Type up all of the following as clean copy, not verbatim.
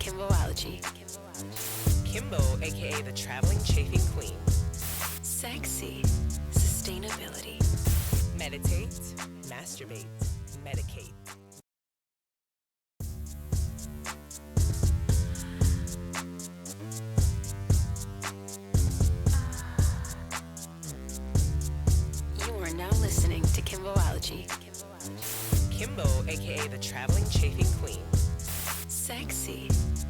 Kimbology. Kimbo, aka the traveling chafing queen. Sexy sustainability. Meditate, masturbate, medicate. You are now listening to Kimbology. Kimbo, aka the traveling chafing queen. Sexy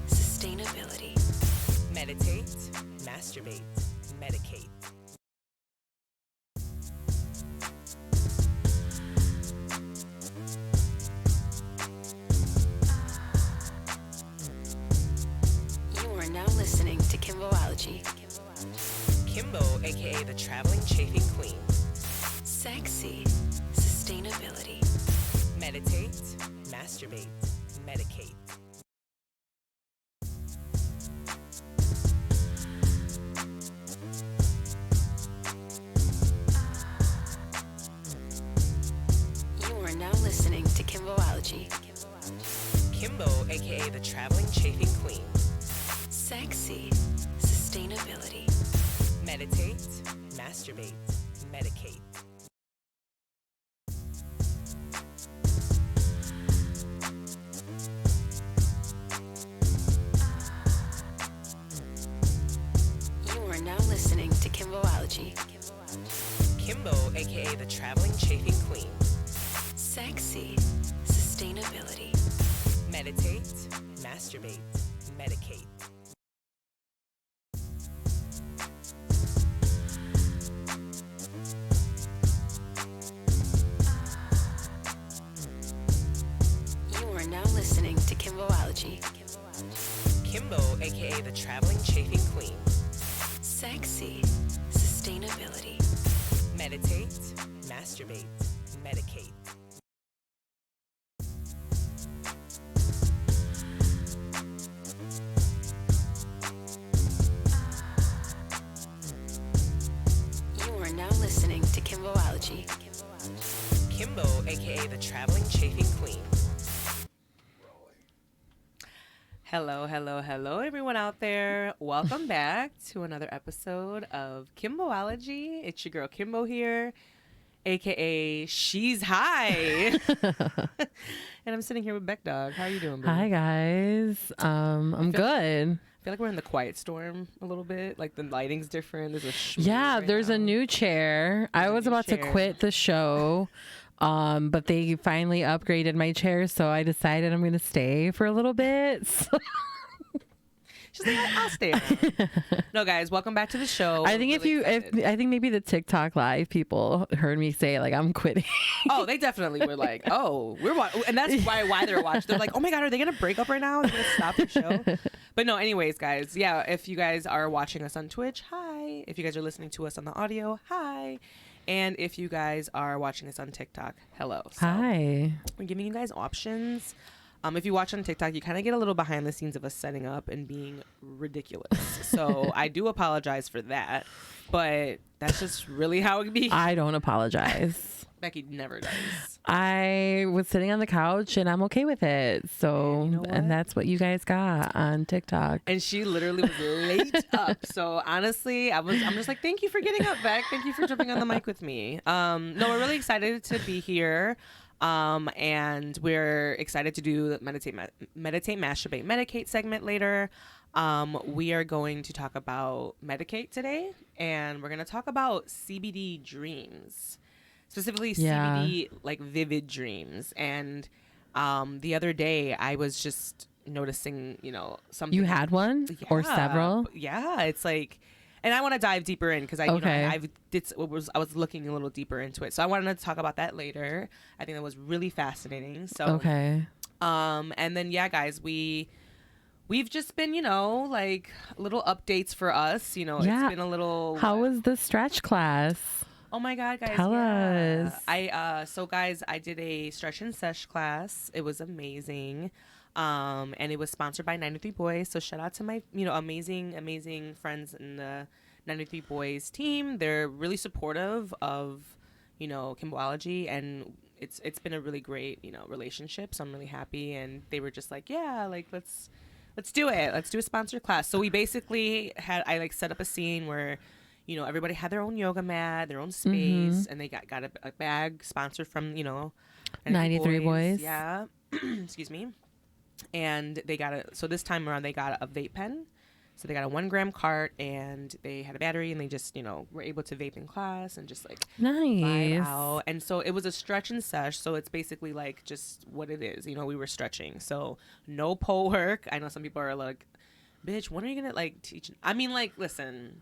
sustainability. Meditate, masturbate, medicate. You are now listening to Kimbology. Kimbo, aka the traveling chafing queen. Sexy sustainability. Meditate, masturbate, medicate. You are now listening to Kimbology. Kimbo, aka the traveling chafing queen. Sexy sustainability. Meditate, masturbate, medicate. You are now listening to Kimbology. Kimbo, aka the traveling chafing queen. Sexy sustainability. Meditate, masturbate, medicate. You are now listening to Kimbology. Kimbo, aka the traveling chafing queen. Sexy sustainability. Meditate, masturbate, medicate. You are now listening to Kimbology. Kimbo, aka the traveling chafing queen. Hello, hello, hello, everyone out there. Welcome back to another episode of Kimbology. It's your girl Kimbo here, aka She's High. And I'm sitting here with Beck Dog. How are you doing, baby? Hi guys. I'm good. I feel like we're in the quiet storm a little bit. Like the lighting's different. There's a Yeah, there's a new chair. I was about to quit the show. But they finally upgraded my chair, so I decided I'm going to stay for a little bit. So. She's like, I'll stay around. No, guys, welcome back to the show. I think I think maybe the TikTok live people heard me say like I'm quitting. Oh, they definitely were like, oh, and that's why they're watching. They're like, oh my God, are they gonna break up right now? Are they gonna stop the show? But no, anyways, guys, yeah, if you guys are watching us on Twitch, hi. If you guys are listening to us on the audio, hi. And if you guys are watching us on TikTok, hello. So Hi. we're giving you guys options. If you watch on TikTok, you kind of get a little behind the scenes of us setting up and being ridiculous. So I do apologize for that, but that's just really how it be. I don't apologize. Becky never does. I was sitting on the couch and I'm okay with it. So, you know what? and that's what you guys got on TikTok. And she literally was late up. So honestly, I'm just like, thank you for getting up, Beck. Thank you for jumping on the mic with me. No, we're really excited to be here. And we're excited to do the meditate, masturbate, medicate segment later. We are going to talk about Medicate today, and we're going to talk about CBD dreams, specifically CBD, like vivid dreams. And the other day I was just noticing, something. You had one or several? Yeah, it's like, and I want to dive deeper in because I was looking a little deeper into it. So I wanted to talk about that later. I think that was really fascinating. So okay. And then guys, we've just been, like little updates for us. It's been a little. How was the stretch class? Oh my God, guys. Tell us. I did a stretch and sesh class. It was amazing. And it was sponsored by 93 Boys. So shout out to my, amazing friends in the 93 Boys team. They're really supportive of, Kimbology, and it's been a really great, relationship. So I'm really happy. And they were just like, yeah, like let's let's do it. Let's do a sponsored class. So we basically I like set up a scene where, you know, everybody had their own yoga mat, their own space, and they got a bag sponsored from, you know, 93 Boys. Yeah. Excuse me. And they so this time around they got a vape pen. So they got a 1 gram cart and they had a battery and they just, you know, were able to vape in class and just like vibe out. And so it was a stretch and sesh. So it's basically like just what it is. You know, we were stretching. So no pole work. I know some people are like, bitch, when are you going to like teach? I mean, like, listen,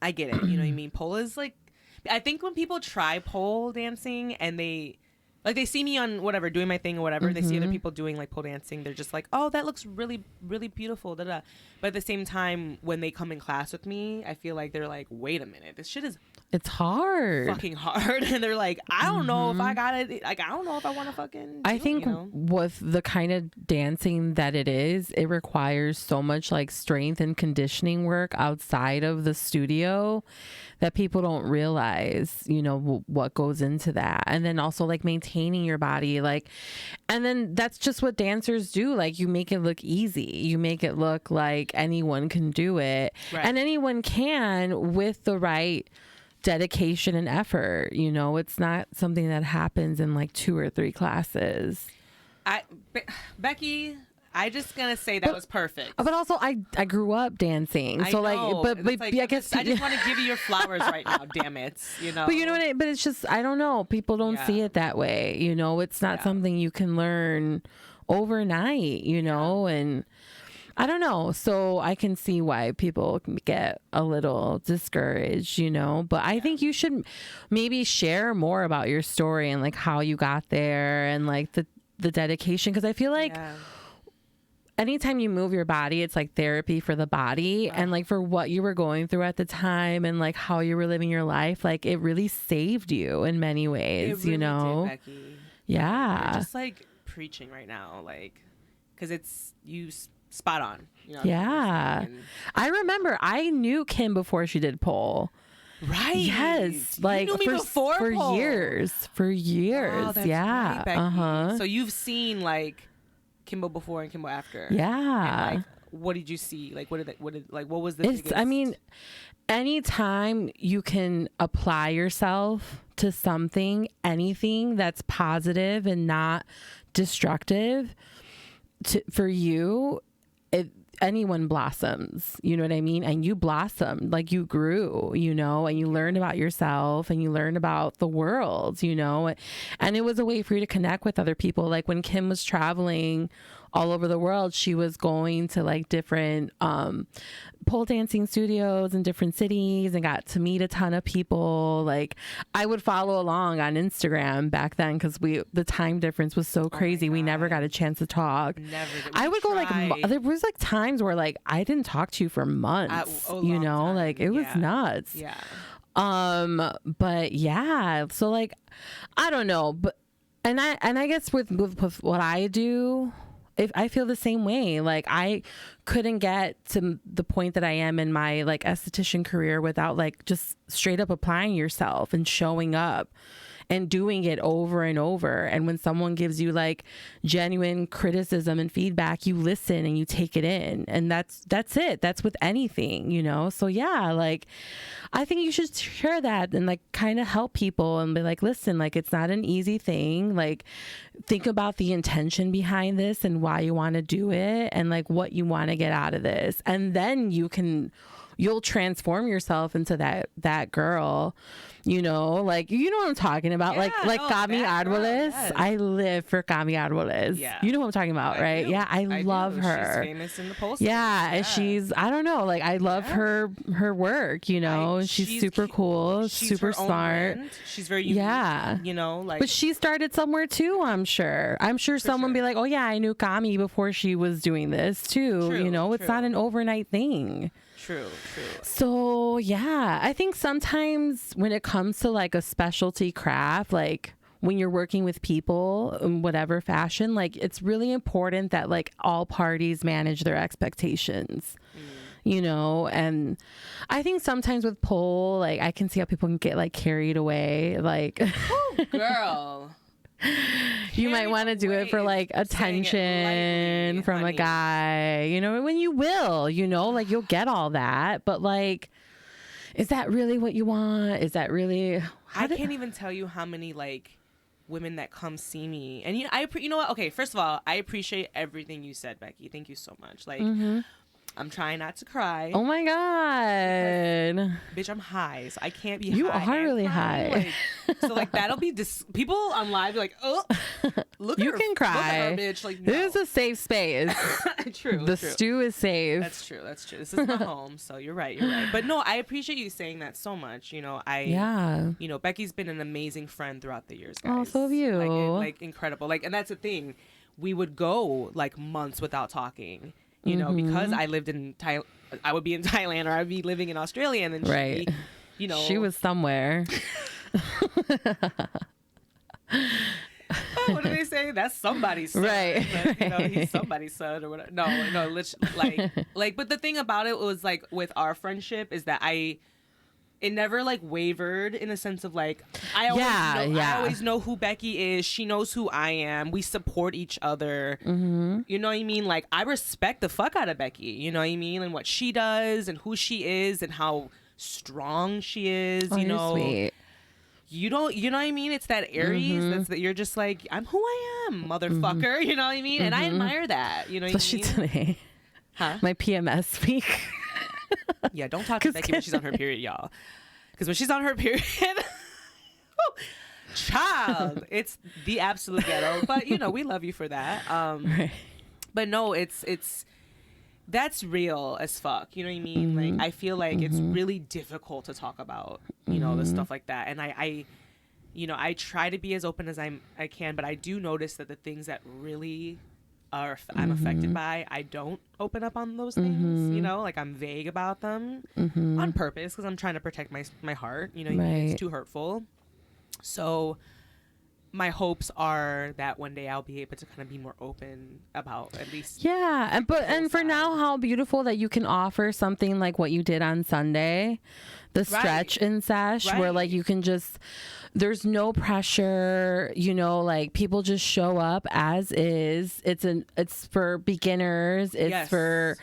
I get it. You know what I mean? Pole is like, I think when people try pole dancing and they see me on whatever, doing my thing or whatever, they see other people doing like pole dancing, they're just like, oh, that looks really, really beautiful, da da. But at the same time, when they come in class with me, I feel like they're like, wait a minute, this shit is it's hard, fucking hard. And they're like, I don't know if I got it. Like, I don't know if I want to fucking I think with the kind of dancing that it is, it requires so much like strength and conditioning work outside of the studio that people don't realize, you know, what goes into that. And then also like maintaining your body, like, and then that's just what dancers do. Like, you make it look easy. You make it look like anyone can do it. Right. And anyone can with the right dedication and effort. You know, it's not something that happens in like 2 or 3 classes. Becky, I just gonna say that was perfect. But also, I grew up dancing, so like, but like, I guess I just want to give you your flowers right now. Damn it, you know. But you know what? But it's just, I don't know. People don't see it that way. You know, it's not something you can learn overnight. You know, and I don't know. So I can see why people can get a little discouraged. You know, but I think you should maybe share more about your story and like how you got there and like the dedication, because I feel like. Yeah. Anytime you move your body, it's like therapy for the body. And like for what you were going through at the time and like how you were living your life, like it really saved you in many ways, really you know? Did, Becky. Yeah. You're just like preaching right now, like, because it's you spot on. You know, yeah. I remember I knew Kim before she did pole. Right. Yes. Like you knew me before for pole. years. For years. Oh, that's yeah. Right, Becky. So you've seen like Kimbo before and Kimbo after. Yeah. And, like, what did you see? Like, what was the biggest? I mean, anytime you can apply yourself to something, anything that's positive and not destructive for you, anyone blossoms, you know what I mean? And you blossomed, like you grew, you know, and you learned about yourself and you learned about the world, you know, and it was a way for you to connect with other people. Like when Kim was traveling all over the world, she was going to like different pole dancing studios in different cities and got to meet a ton of people. Like I would follow along on Instagram back then because the time difference was so crazy. We never got a chance to talk. Never. I would go like there was like times where like I didn't talk to you for months. You know, time. Like it was nuts. Yeah. But yeah, so like I don't know, but and I guess with what I do. If I feel the same way, like I couldn't get to the point that I am in my like esthetician career without like just straight up applying yourself and showing up and doing it over and over. And when someone gives you like genuine criticism and feedback, you listen and you take it in. And that's it. That's with anything, you know? So yeah, like I think you should share that and like kind of help people and be like, listen, like it's not an easy thing. Like think about the intention behind this and why you want to do it and like what you want to get out of this. And then you'll transform yourself into that girl, you know, like, you know what I'm talking about? Yeah, like Kami Arboles. Yes. I live for Kami Arboles. Yeah. You know what I'm talking about, right? Yeah. I love her. She's famous in the post. Yeah. And she's, I don't know, like I love her work, you know, she's super cool, she's super smart. She's very unique, you know, like. But she started somewhere too, I'm sure. Someone be like, oh yeah, I knew Kami before she was doing this too. You know, it's not an overnight thing. True. So yeah, I think sometimes when it comes to like a specialty craft, like when you're working with people in whatever fashion, like it's really important that like all parties manage their expectations, you know? And I think sometimes with pole, like I can see how people can get like carried away. Like, oh, girl. You might want to do it for like attention from a guy, you know, when you will, you know, like you'll get all that, but like, is that really what you want? Is that really? I can't even tell you how many like women that come see me, and you know what? Okay, first of all, I appreciate everything you said, Becky. Thank you so much. Like, I'm trying not to cry. Oh my God. Bitch, I'm high, so I can't be You high. are really high. Like, so like that'll be people on live be like, oh, look at You her, can cry. look at her, bitch. Like, no. This is a safe space. True. The true. stew is safe. That's true. This is my home, so you're right. But no, I appreciate you saying that so much. You know, you know, Becky's been an amazing friend throughout the years, guys. Oh, so have you. Like incredible. Like, and that's the thing. We would go like months without talking. You know, because I lived in Thailand, I would be in Thailand, or I'd be living in Australia, and then she'd be, you know, she was somewhere. What do they say? That's somebody's son. Right. But, you know, he's somebody's son or whatever. No, like, but the thing about it was like with our friendship is that it never like wavered in a sense of like I always know who Becky is. She knows who I am. We support each other. You know what I mean? Like, I respect the fuck out of Becky. You know what I mean? And what she does and who she is and how strong she is. Oh, you know, sweet. You know what I mean? It's that Aries that's that you're just like, I'm who I am, motherfucker. You know what I mean? And I admire that. You know what I mean? Today. Huh? My PMS week. Yeah, don't talk to Becky when she's on her period, y'all. Because when she's on her period, child, it's the absolute ghetto. But, you know, we love you for that. Right. But no, that's real as fuck. You know what I mean? Like, I feel like it's really difficult to talk about, you know, the stuff like that. And I you know, I try to be as open as I can, but I do notice that the things that really I'm affected by, I don't open up on those things, you know, like I'm vague about them on purpose because I'm trying to protect my heart, you know, it's too hurtful. So my hopes are that one day I'll be able to kind of be more open about at least. Yeah. And for now, how beautiful that you can offer something like what you did on Sunday, the stretch and sesh, where like you can just, there's no pressure, you know, like people just show up as is. It's for beginners. It's for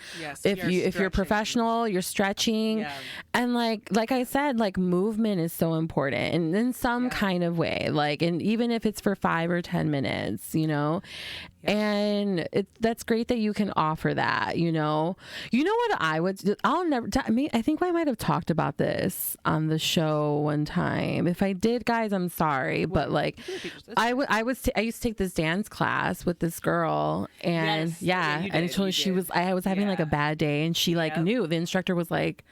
if you're professional, you're stretching. Yeah. And like I said, like movement is so important and in some kind of way, like, and even if it's for 5 or 10 minutes, you know, and that's great that you can offer that, you know what I would do? I think I might have talked about this on the show one time. If I did, guys, I'm sorry, but like I used to take this dance class with this girl, and I was having like a bad day, and she like knew. The instructor was like,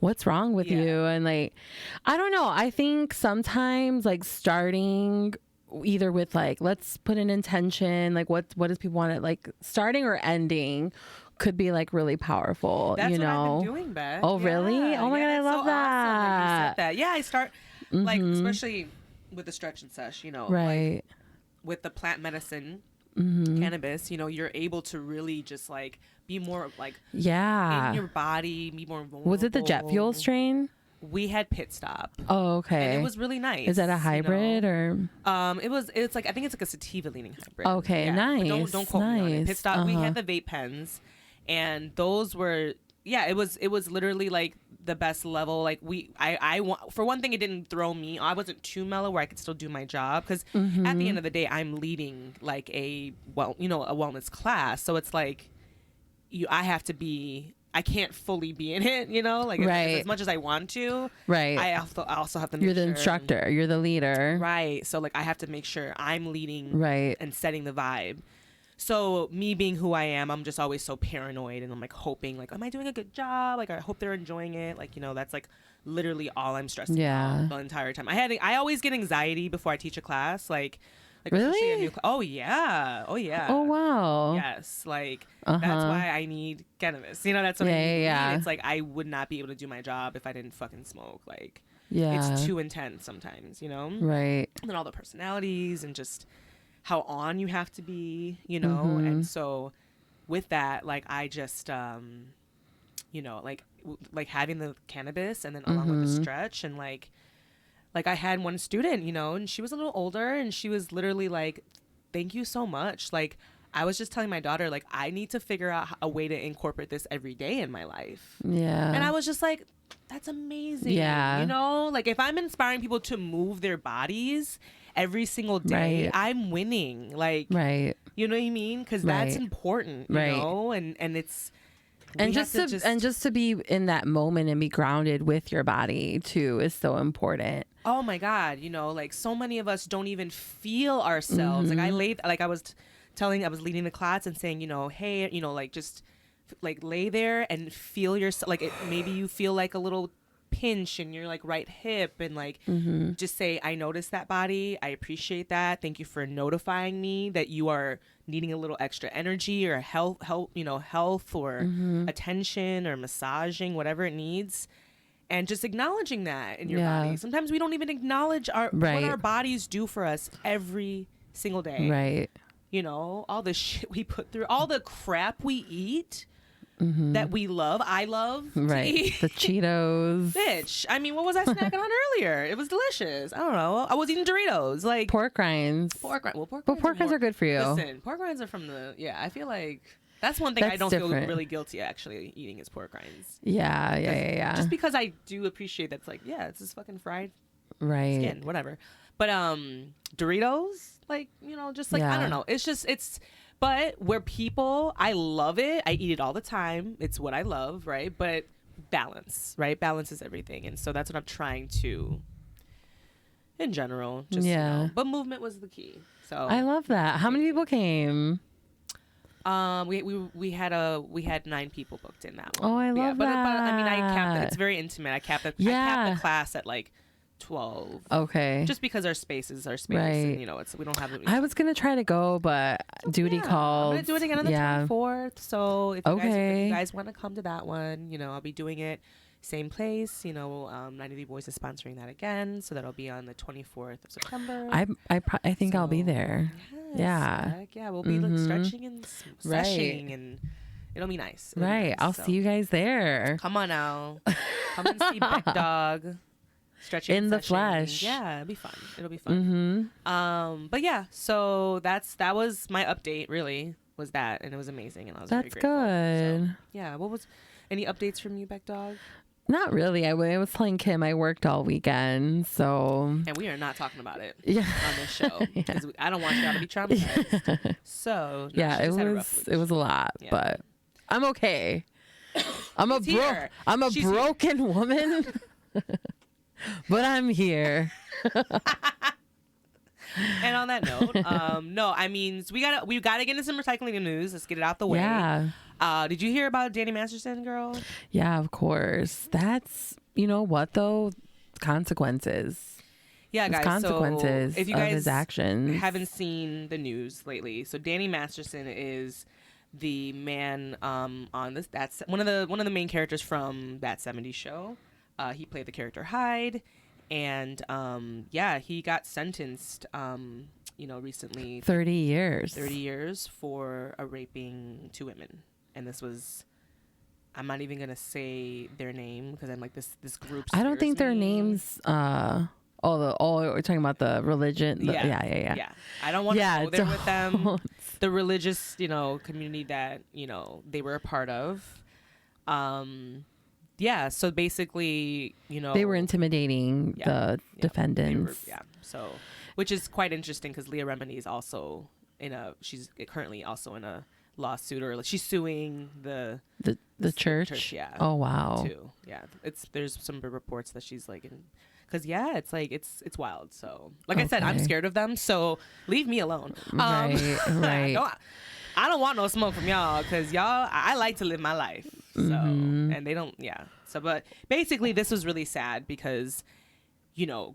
what's wrong with you? And like, I don't know, I think sometimes like starting either with like, let's put an intention, like what does people want it, like starting or ending could be like really powerful. That's you know what I've been doing, Beth. Oh really? Oh my God, I love so that. Awesome that you said that. Yeah, I start like, especially with the stretch and sesh, you know, like, with the plant medicine cannabis, you know, you're able to really just like be more like in your body, be more vulnerable. Was it the jet fuel strain? We had Pit Stop. Oh, okay. And it was really nice. Is that a hybrid or? It's like, I think it's like a sativa leaning hybrid. Okay, nice. Don't quote me on it. Pit Stop. We had the vape pens, and those were it was literally like the best level. Like I want, for one thing, it didn't throw me. I wasn't too mellow where I could still do my job because at the end of the day, I'm leading like a wellness class, so it's like I can't fully be in it, you know, like as much as I want to. Right. I also have to make You're the instructor. You're the leader. Right. So like I have to make sure I'm leading and setting the vibe. So me being who I am, I'm just always so paranoid, and I'm like hoping like, am I doing a good job? Like I hope they're enjoying it. Like, you know, that's like literally all I'm stressing about the entire time. I always get anxiety before I teach a class. Like really? Oh yeah. Oh wow. Yes. Like that's why I need cannabis. You know, that's what I mean. Yeah. It's like I would not be able to do my job if I didn't fucking smoke. Like it's too intense sometimes, you know? Right. And then all the personalities and just how on you have to be, you know? And so with that, like I just you know, like having the cannabis and then along with the stretch and like like I had one student, you know, and she was a little older, and she was literally like, thank you so much. Like, I was just telling my daughter, like, I need to figure out a way to incorporate this every day in my life. Yeah. And I was just like, that's amazing. Yeah. You know, like if I'm inspiring people to move their bodies every single day, Right. I'm winning. Like, Right. you know what I mean? Because that's Right. important, you Right. know? And it's, And we just have to and just to be in that moment and be grounded with your body too is so important. oh my God, you know, like so many of us don't even feel ourselves. Like I was leading the class and saying, you know, hey, you know, like just like lay there and feel yourself. Like maybe you feel like a little pinch in your like right hip, and like just say, I noticed that, body. I appreciate that. Thank you for notifying me that you are needing a little extra energy or health, or attention or massaging, whatever it needs. And just acknowledging that in your body. Sometimes we don't even acknowledge what our bodies do for us every single day. Right. You know, all the shit we put through, all the crap we eat that we love. I love to eat. The Cheetos. Bitch. I mean, what was I snacking on earlier? It was delicious. I don't know. I was eating Doritos. Like Pork rinds. pork rinds. Well, pork rinds are good for you. Listen, pork rinds are from the, I feel like that's one thing I That's don't feel different. really guilty actually eating is pork rinds. Yeah. Just because I do appreciate that's like, it's just fucking fried Right. skin, whatever. But Doritos, like, you know, just like I don't know. But where people, I love it. I eat it all the time. It's what I love, right? But balance, right? Balance is everything. And so that's what I'm trying to, in general, just, you know. But movement was the key. So I love that. How many people came? We had 9 people booked in that one. Oh, I love but that. I mean, I capped it. It's very intimate. I capped the class at like 12. Okay. Just because our space is our space, Right. and you know, we don't have. I was gonna try to go, but duty called. I'm gonna do it again on the 24th. So if you guys want to come to that one, you know, I'll be doing it same place. You know, 90 Boys is sponsoring that again, so that'll be on the 24th of September. I think I'll be there. Yes, Yeah. heck yeah, we'll be like stretching and stretching, and it'll be nice. I'll see you guys there. Come on now, come and see Beck Dog. Stretching in the session. flesh. Yeah, it'll be fun. It'll be fun. But yeah, so that was my update. Really, was that, and it was amazing, and I was very grateful. Good. So, yeah. What was any updates from you, Beck Dog? Not really. I was telling Kim I worked all weekend, so. And we are not talking about it on this show because I don't want y'all to be traumatized. So no, it was a lot, but I'm okay. I'm a broken woman. But I'm here. And on that note, no, I mean, we gotta get into some recycling news. Let's get it out the way. Yeah. Did you hear about Danny Masterson, girl? Yeah, of course. That's, you know what though, consequences. Yeah, guys. Consequences so if you of guys his actions. haven't seen the news lately, so Danny Masterson is the man on this. That's one of the main characters from that '70s show. He played the character Hyde, and he got sentenced, recently. 30 years. 30 years for raping 2 women, and this was. I'm not even gonna say their name because I'm like this group. I don't think their names. We're talking about the religion. Yeah. I don't want to go there with them. The religious, community that they were a part of. Yeah, so basically, they were intimidating the defendants. So, which is quite interesting because Leah Remini is also she's currently also in a lawsuit, or she's suing the church. Yeah. Oh wow. Too. Yeah, there's some reports that she's like in, because it's like it's wild. So, like I said, I'm scared of them. So leave me alone. Right. I don't want no smoke from y'all because I like to live my life. So, and they don't, So, but basically this was really sad because,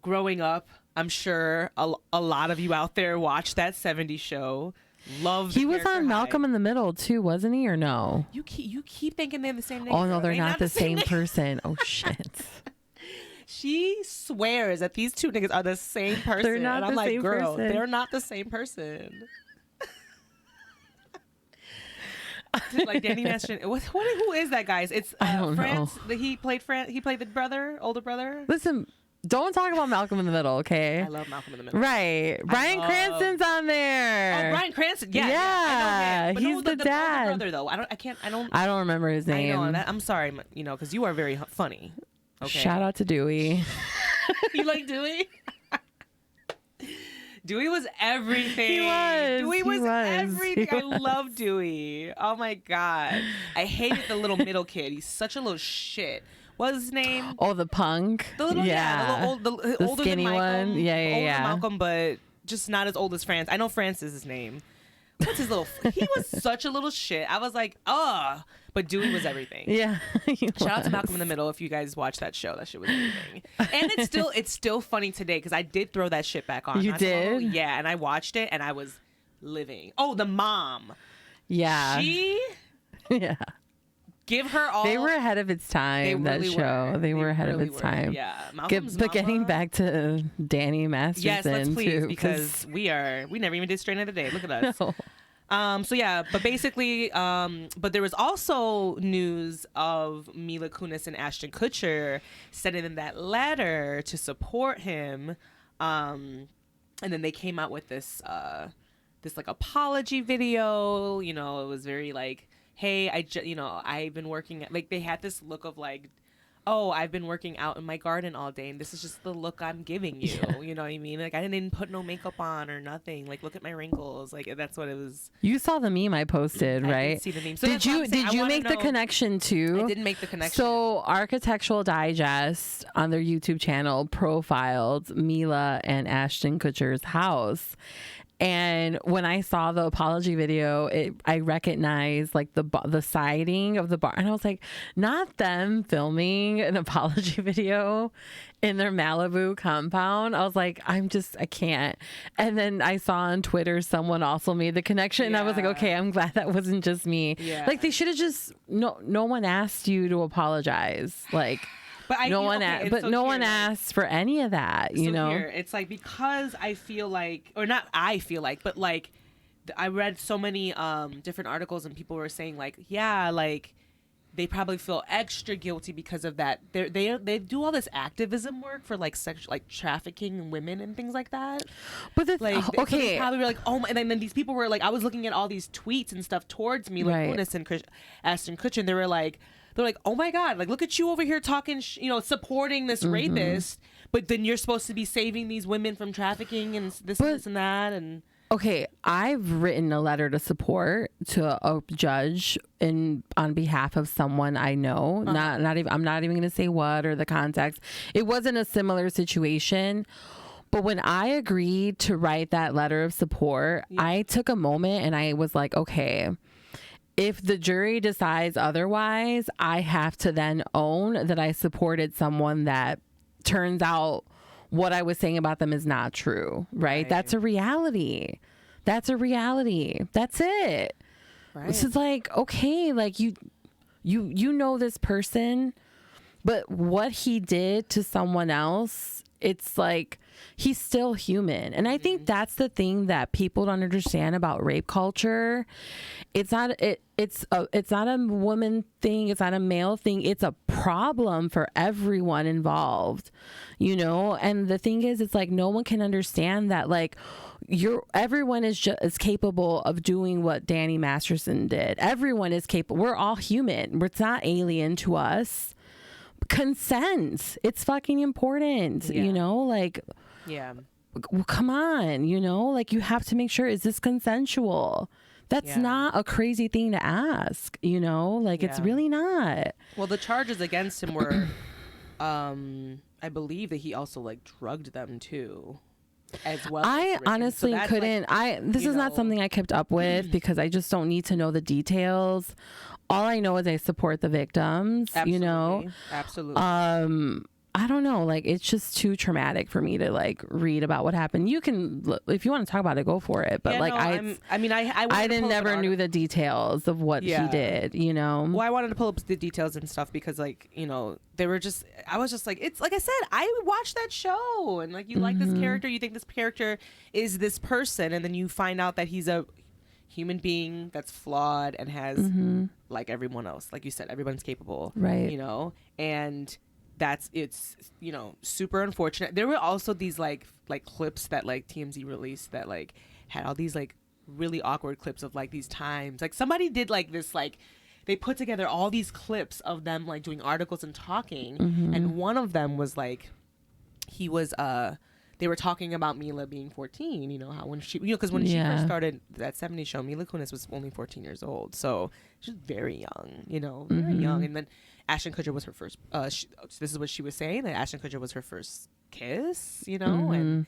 growing up, I'm sure a lot of you out there watched that '70s show. He was on Malcolm in the Middle too, wasn't he, or no? You keep thinking they're the same name. Oh no, they're not the same person. Oh shit. She swears that these 2 niggas are the same person. They're not and I'm the same girl, person. They're not the same person. Like Danny Masterson. Who is that, guys? It's I don't France. He played the older brother. Listen, Don't talk about Malcolm in the Middle, okay? I love Malcolm in the Middle. Right. Bryan Cranston's on there. Oh, Bryan Cranston. Yeah. Yeah, I know him. he's But the the dad. older brother though. I don't remember his name. I know. I'm sorry, because you are very funny. Okay. Shout out to Dewey. You like Dewey? Dewey was everything. He was. Dewey was everything. He I love Dewey. Oh my God. I hated the little middle kid. He's such a little shit. What was his name? Oh, the punk. The little, the older skinny than Malcolm. one. Yeah, older yeah. than Malcolm, but just not as old as France. I know France is his name. What's his little? He was such a little shit. I was like, ugh. But Dewey was everything. Yeah. Shout out to Malcolm in the Middle if you guys watch that show. That shit was everything. And it's still funny today because I did throw that shit back on. You did? Yeah, and I watched it and I was living. Oh, the mom. Yeah. Yeah. Give her all. They were ahead of its time. They really that show. were. They were ahead really of its were. time. Yeah. Malcolm's But getting mama- back to Danny Masterson. Yes, let's please too, because we never even did Strain of the Day. Look at us. No. So yeah, but basically, but there was also news of Mila Kunis and Ashton Kutcher sending in that letter to support him, and then they came out with this like apology video. You know, it was very like, hey, I've been working like they had this look of like, oh, I've been working out in my garden all day, and this is just the look I'm giving you. Yeah. You know what I mean? Like, I didn't put no makeup on or nothing. Like, look at my wrinkles. Like, that's what it was. You saw the meme I posted, right? I did see the meme. So did you make the connection too? I didn't make the connection. So Architectural Digest on their YouTube channel profiled Mila and Ashton Kutcher's house. And when I saw the apology video, I recognized like the siding of the bar, and I was like, not them filming an apology video in their Malibu compound. I was like, I can't. And then I saw on Twitter someone also made the connection, and I was like, okay, I'm glad that wasn't just me. Yeah. Like they should have just no one asked you to apologize, like. But no one asked for any of that, you know? Here, it's like, because I feel like, or not I feel like, but like I read so many different articles and people were saying like, yeah, like they probably feel extra guilty because of that. They do all this activism work for like trafficking in women and things like that. But like, okay, so they probably were like, oh my, and then these people were like, I was looking at all these tweets and stuff towards me, like Kunis and Ashton Kutcher, and they're like, oh my God, like look at you over here talking, supporting this rapist, but then you're supposed to be saving these women from trafficking and this and that. And okay, I've written a letter to support to a judge on behalf of someone I know. Not even. I'm not even going to say what or the context. It wasn't a similar situation. But when I agreed to write that letter of support, I took a moment and I was like, okay, if the jury decides otherwise, I have to then own that I supported someone that turns out what I was saying about them is not true, right? That's a reality. That's it. right. This is like, okay, like you know this person, but what he did to someone else, it's like he's still human. And I think that's the thing that people don't understand about rape culture. It's not a woman thing, it's not a male thing. It's a problem for everyone involved, And the thing is, it's like no one can understand that like everyone is capable of doing what Danny Masterson did. Everyone is capable. We're all human. It's not alien to us. Consent. It's fucking important, like well, come on, like you have to make sure, is this consensual? That's not a crazy thing to ask, it's really not. Well, the charges against him were I believe that he also like drugged them too, as well. I honestly couldn't. This is not something I kept up with because I just don't need to know the details. All I know is I support the victims. Absolutely. I don't know. Like, it's just too traumatic for me to like read about what happened. You can, if you want to talk about it, go for it. But I never knew the details of what he did. Well, I wanted to pull up the details and stuff because, like, they were just. I was just like, it's like I said, I watched that show and like you like this character, you think this character is this person, and then you find out that he's a human being that's flawed and has like everyone else. Like you said, everyone's capable, right? And it's super unfortunate. There were also these like clips that like TMZ released that like had all these like really awkward clips of like these times. Like somebody did like this, like they put together all these clips of them like doing articles and talking, and one of them was like he was they were talking about Mila being 14, how when she, because when she first started that 70s show, Mila Kunis was only 14 years old. So she was very young, very young. And then Ashton Kutcher was her first, this is what she was saying, that Ashton Kutcher was her first kiss, and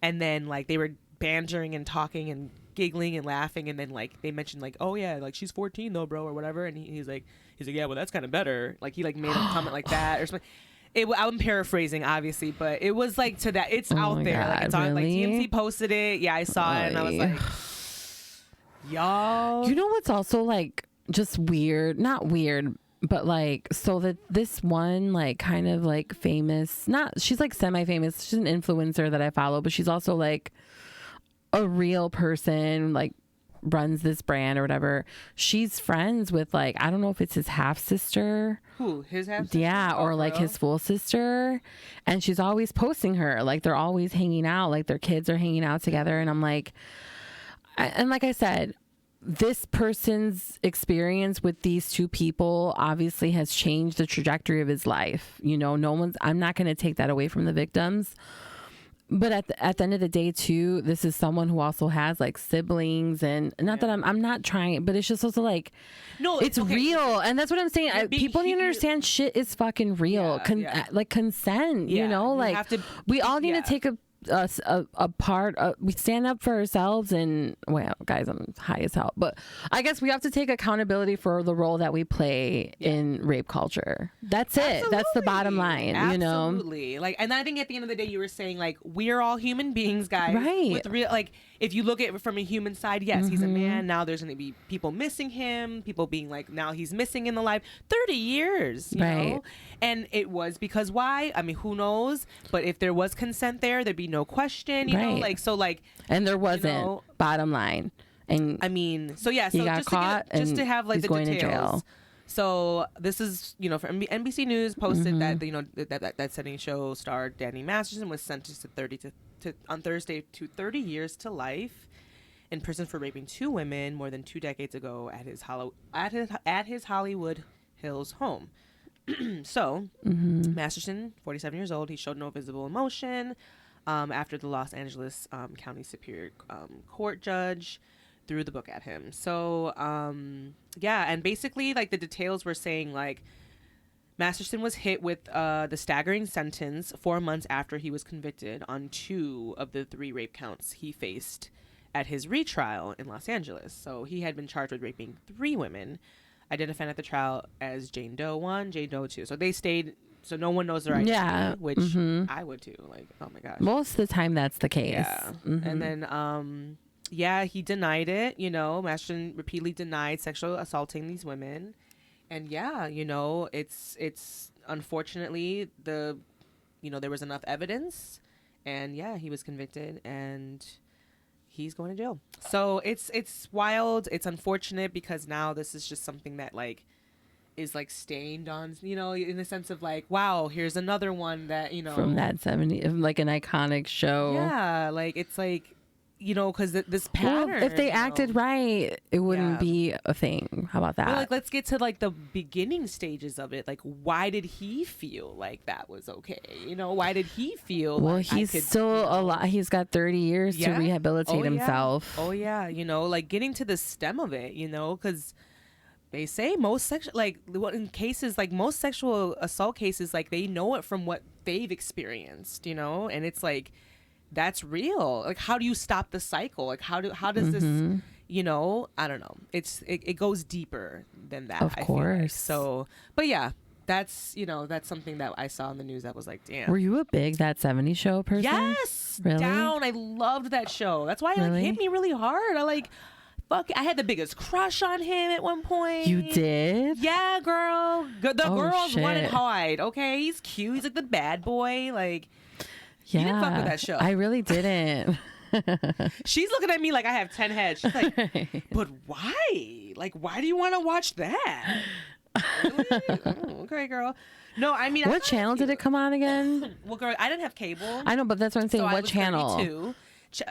then like they were bantering and talking and giggling and laughing. And then like they mentioned like, oh yeah, like she's 14 though, bro, or whatever. And he's like, yeah, well, that's kind of better. Like he like made a comment like that or something. I'm paraphrasing, obviously, but it was like to that. It's out there. God, like it's on. Like really? TMZ posted it. Yeah, I saw it, and I was like, y'all. You know what's also like just weird? Not weird, but like so that this one like kind of like famous. She's like semi-famous. She's an influencer that I follow, but she's also like a real person. Like runs this brand or whatever. She's friends with like, I don't know if it's his half sister. Who? His half sister? Yeah, or like his full sister. And she's always posting her. Like they're always hanging out. Like their kids are hanging out together. And I'm like, and like I said, this person's experience with these two people obviously has changed the trajectory of his life. I'm not going to take that away from the victims. But at the end of the day, too, this is someone who also has like siblings, and not that I'm not trying, but it's just also like, no, it's okay. Real, and that's what I'm saying. People need to understand shit is fucking real. Like consent, like we all need to take a part. We stand up for ourselves, and well, guys, I'm high as hell, but I guess we have to take accountability for the role that we play in rape culture. That's it. That's the bottom line. Absolutely. Like, and I think at the end of the day, you were saying like we're all human beings, guys. Right. With real, like, if you look at it from a human side, yes, he's a man. Now there's going to be people missing him. People being like, now he's missing in the life. 30 years, you know? And it was because why? I mean, who knows? But if there was consent there, there'd be no question, you know? Like, so like. And there wasn't, bottom line. And I mean, so yeah, so he got just caught just to have like he's the going details. to jail. So this is, from NBC News posted that, that setting show star Danny Masterson was sentenced to on Thursday to 30 years to life in prison for raping 2 women more than 2 decades ago at his Hollywood Hills home. So Masterson, 47 years old, he showed no visible emotion after the Los Angeles County Superior Court judge threw the book at him. So and basically like the details were saying like Masterson was hit with the staggering sentence 4 months after he was convicted on 2 of the 3 rape counts he faced at his retrial in Los Angeles. So he had been charged with raping 3 women, identified at the trial as Jane Doe 1, Jane Doe 2. So they stayed, so no one knows their identity, which I would too. Like, oh my gosh. Most of the time that's the case. Yeah. And then, he denied it. Masterson repeatedly denied sexual assaulting these women. And it's unfortunately there was enough evidence, and he was convicted and he's going to jail. So it's wild. It's unfortunate because now this is just something that like is like stained on, in the sense of like, wow, here's another one that, from that 70s, like an iconic show. Yeah. Like it's like, because this pattern. Well, if they acted right, it wouldn't be a thing. How about that? Well, like, let's get to like the beginning stages of it. Like, why did he feel like that was okay? Why did he feel? Well, like he's still a lot. He's got 30 years to rehabilitate himself. Oh yeah, like getting to the stem of it. Because they say most sexual, like in cases, like most sexual assault cases, like they know it from what they've experienced. And it's like. That's real. Like, how do you stop the cycle? Like, how does this, I don't know. It goes deeper than that. Of course. Like. So, but yeah, that's something that I saw in the news that was like, damn. Were you a big That 70s Show person? Yes. Really? Down. I loved that show. That's why it hit me really hard. I had the biggest crush on him at one point. You did? Yeah, girl. The girls shit. want to hide. Okay, he's cute. He's like the bad boy. Like. Yeah, you didn't fuck with that show. I really didn't. She's looking at me like I have 10 heads. She's like, but why? Like, why do you want to watch that? Really? Oh, okay, girl. No, I mean, What channel did it come on again? Well, girl, I didn't have cable. I know, but that's what I'm saying. So I What was channel? 32.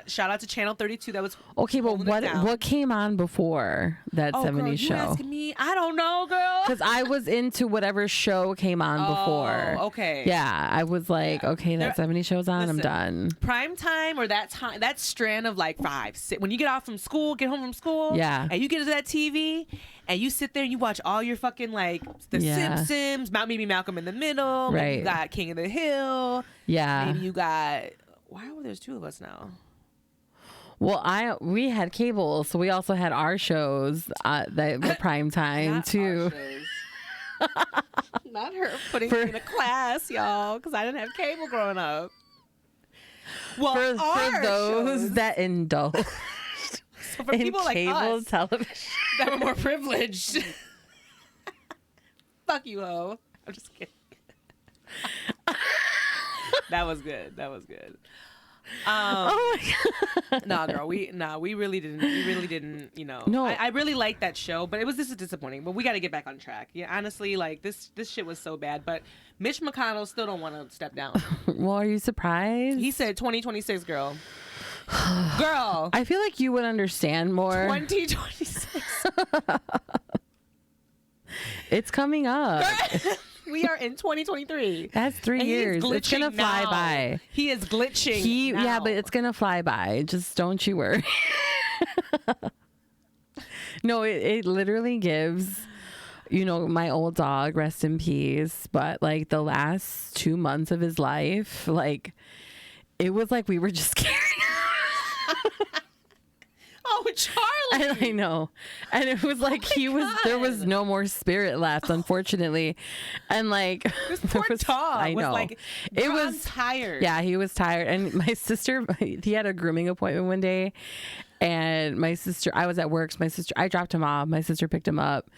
Shout out to channel 32. That was Okay, but holding it down. what came on before that Oh, 70s girl, you show? asking me? I don't know, girl. Because I was into whatever show came on before. Okay. Yeah, I was like, okay, that 70s show's on. I'm Listen, done. Prime time or that time, that strand of like 5, 6, when you get home from school, Yeah. and you get to that TV and you sit there and you watch all your fucking like the Yeah. Simpsons, maybe Malcolm in the Middle, maybe Right. you got King of the Hill, Yeah. maybe you got. Why were there's 2 of us now? Well, we had cable, so we also had our shows that were prime time Not too. our shows. Not her putting me in a class, y'all, because I didn't have cable growing up. Well, For our those shows, that indulge so for in people like cable us television. that were more privileged. Fuck you, ho. I'm just kidding. That was good. That was good. Oh my god! No, girl, we really didn't. We really didn't. You know, No. I really liked that show, but this is disappointing. But we got to get back on track. Yeah, honestly, like this shit was so bad. But Mitch McConnell still don't want to step down. Well, are you surprised? He said 2026, girl. Girl, I feel like you would understand more. 2026. It's coming up. We are in 2023. That's 3 And he is years. It's gonna glitching fly now. by. He is glitching. Yeah, now. but it's gonna fly by. Just don't you worry. No, it literally gives, my old dog, rest in peace, but like the last 2 months of his life, like it was like we were just carrying. Oh, Charlie. And I know. And it was like there was no more spirit left, unfortunately. And like This poor dog I know. was like, it "Girl, I'm was tired. Yeah, he was tired. And my sister, he had a grooming appointment one day, and my sister, I was at work, so I dropped him off, my sister picked him up,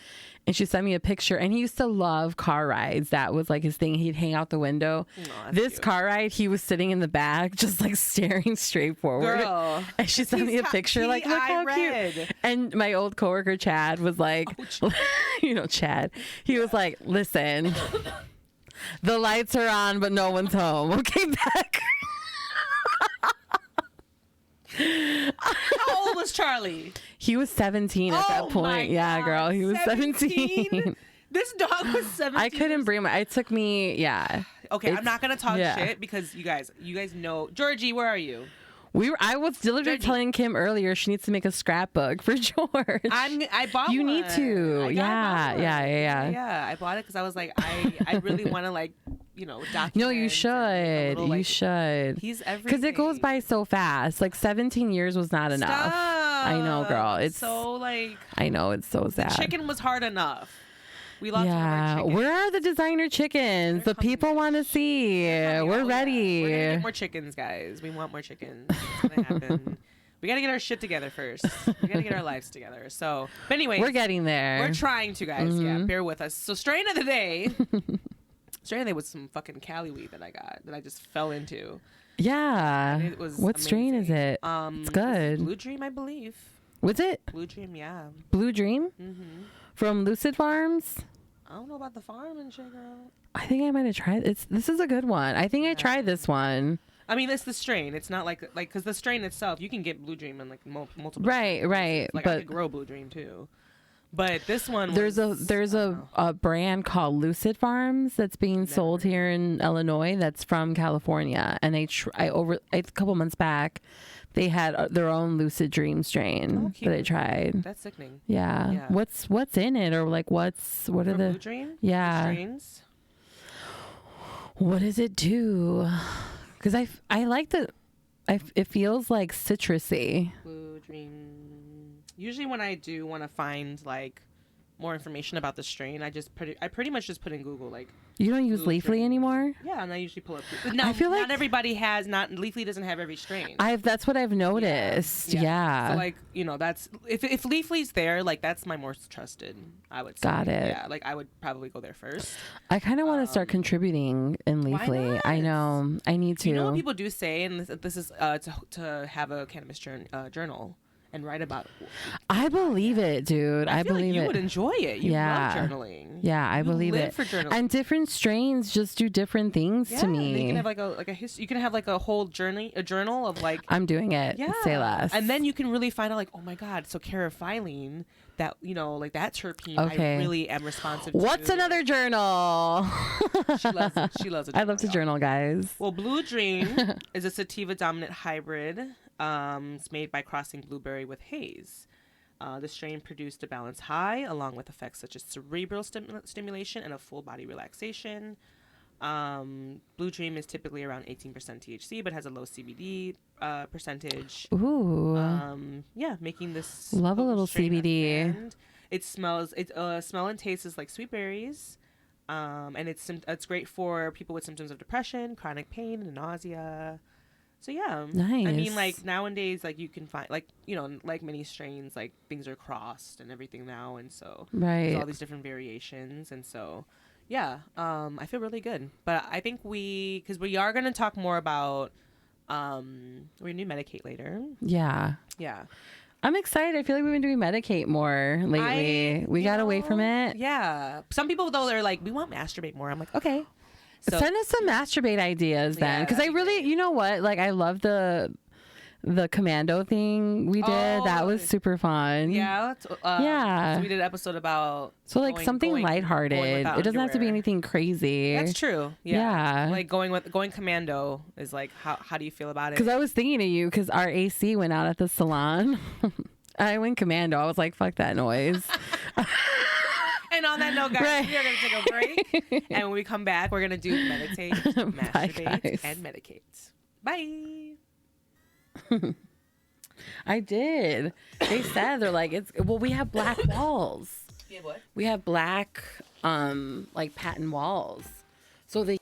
and she sent me a picture. And he used to love car rides. That was like his thing. He'd hang out the window. This cute. car ride, he was sitting in the back, just like staring straight forward. Girl. And she sent me a picture, like, look how cute. And my old coworker Chad was like, Chad. He was like, listen, the lights are on, but no one's home. Okay, back. How old was Charlie? He was 17 at that point. Yeah, girl, he was 17. This dog was 17. I couldn't bring it took me, yeah. Okay, I'm not gonna talk yeah. shit because you guys know. Georgie, where are you? I was literally telling Kim earlier she needs to make a scrapbook for George. I bought You one. need to. Yeah. Yeah, I bought it because I was like, I really want to document. No, you should. You should. He's everything. Because it goes by so fast. Like 17 years was not enough. Stop. I know, girl. It's so I know, it's so sad. Chicken was hard enough. We lost one of our chickens. Where are the designer chickens? The people want to see. We're ready. We're gonna get more chickens, guys. We want more chickens. It's gonna happen. We gotta get our shit together first. We gotta get our lives together. So, but anyway, we're getting there. We're trying to, guys. Yeah, bear with us. So, strain of the day. Strain of the day was some fucking Cali weed that I just fell into. Yeah. And it was what strain is it? It's good. Blue Dream, I believe. Was it? Blue Dream, yeah. Blue Dream? Mm-hmm. From Lucid Farms? I don't know about the farm and shit, girl. I think I might have tried it. This is a good one. I think I tried this one. I mean, it's the strain. It's not like because the strain itself, you can get Blue Dream in like multiple. Right. Like but I could grow Blue Dream too. But this one, there's a brand called Lucid Farms that's being sold here in Illinois. That's from California, and a couple months back, they had their own Lucid Dream strain that I tried. That's sickening. Yeah. What's in it, or like what are the Blue Dream? Yeah. The strains? What does it do? Because I like it feels like citrusy. Blue Dream. Usually when I do want to find like more information about the strain, I pretty much just put in Google like. You don't use Leafly anymore? Yeah, and I usually pull up. Now, I feel like not everybody has. Leafly doesn't have every strain. That's what I've noticed. Yeah. So like that's if Leafly's there, like that's my most trusted. I would say. Got it. Yeah, like I would probably go there first. I kind of want to start contributing in Leafly. I know. I need to. You know what people do say, and this is to have a cannabis journal. and write about. I believe it, dude. I feel believe like you it. would enjoy it. You Yeah. love journaling. Yeah, I You believe live it. for journaling. And different strains just do different things to and me. you can have like a history. You can have like a whole a journal of like. I'm doing it. Say less. And then you can really find out like, oh my god, so carophyllene, that like that terpene, Okay. I really am responsive What's to. another journal? She loves it. She loves it. I love to journal, guys. Well, Blue Dream is a sativa dominant hybrid. It's made by crossing blueberry with haze. The strain produced a balanced high, along with effects such as cerebral stimulation and a full body relaxation. Blue Dream is typically around 18% THC, but has a low CBD percentage. Ooh. Making this Love a little strain CBD. offhand. It smell and taste is like sweet berries. And it's great for people with symptoms of depression, chronic pain, and nausea. So yeah, Nice. I mean, like nowadays, like you can find like like many strains, like things are crossed and everything now, and so there's all these different variations, and so yeah, I feel really good. But I think because we are gonna talk more about we're gonna do Medicate later. Yeah. Yeah. I'm excited. I feel like we've been doing Medicate more lately. We got away from it. Yeah. Some people though, they're like, we want masturbate more. I'm like, okay. So, send us some masturbate ideas then, because I really, you know what? Like, I love the commando thing we did. That was super fun. Yeah. Yeah. So we did an episode about like something lighthearted. It doesn't have to be anything crazy. That's true. Yeah. Like going commando is like, how do you feel about it? Because I was thinking of you because our AC went out at the salon. I went commando. I was like, fuck that noise. And on that note, guys, we are going to take a break. And when we come back, we're going to do meditate, masturbate, and medicate. Bye. I did. They said, they're like, we have black walls. You have what? We have black, like patent walls. So they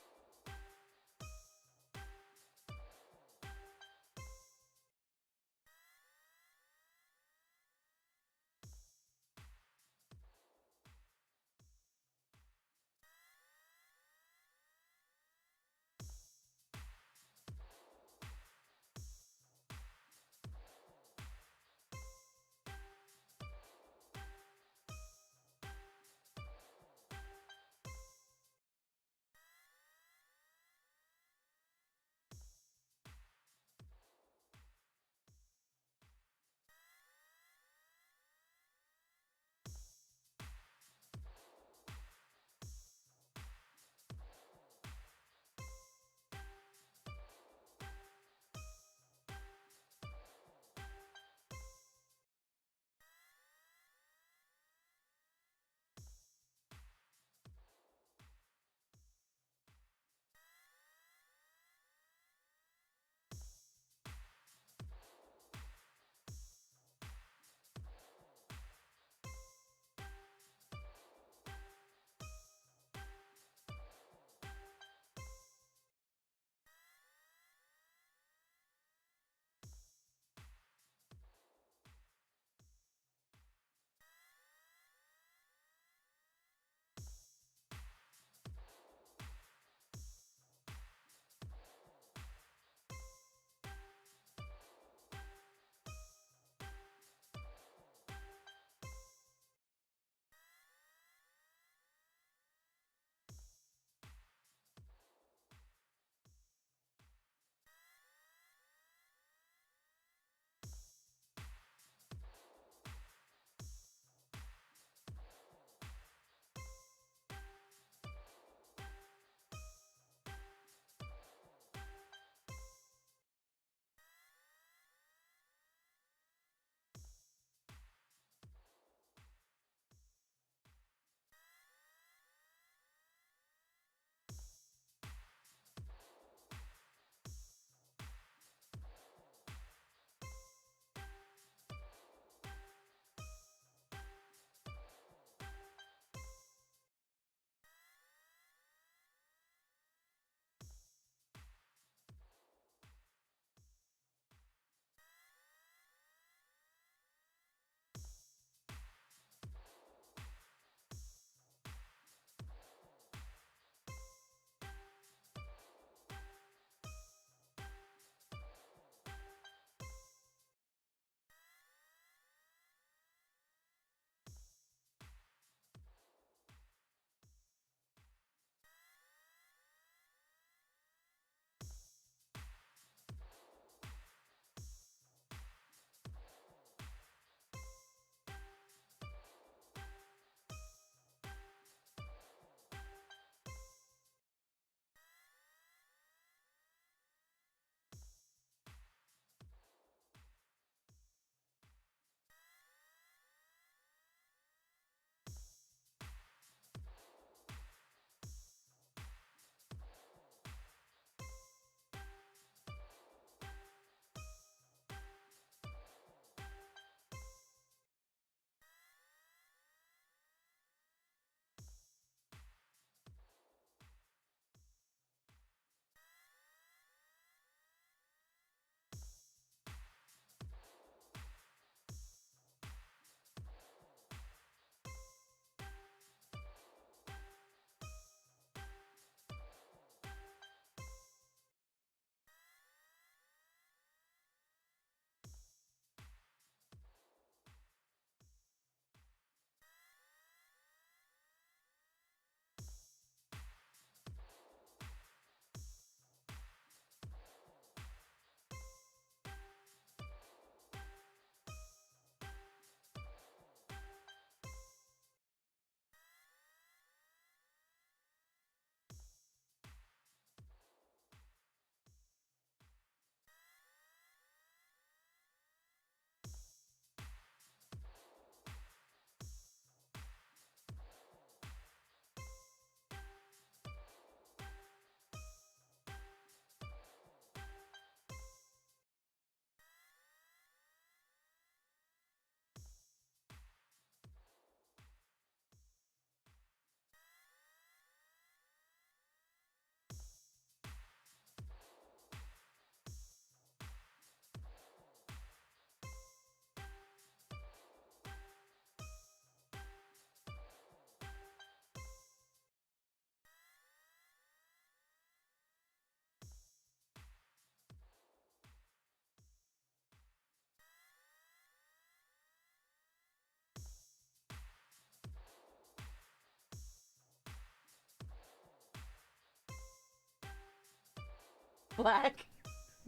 black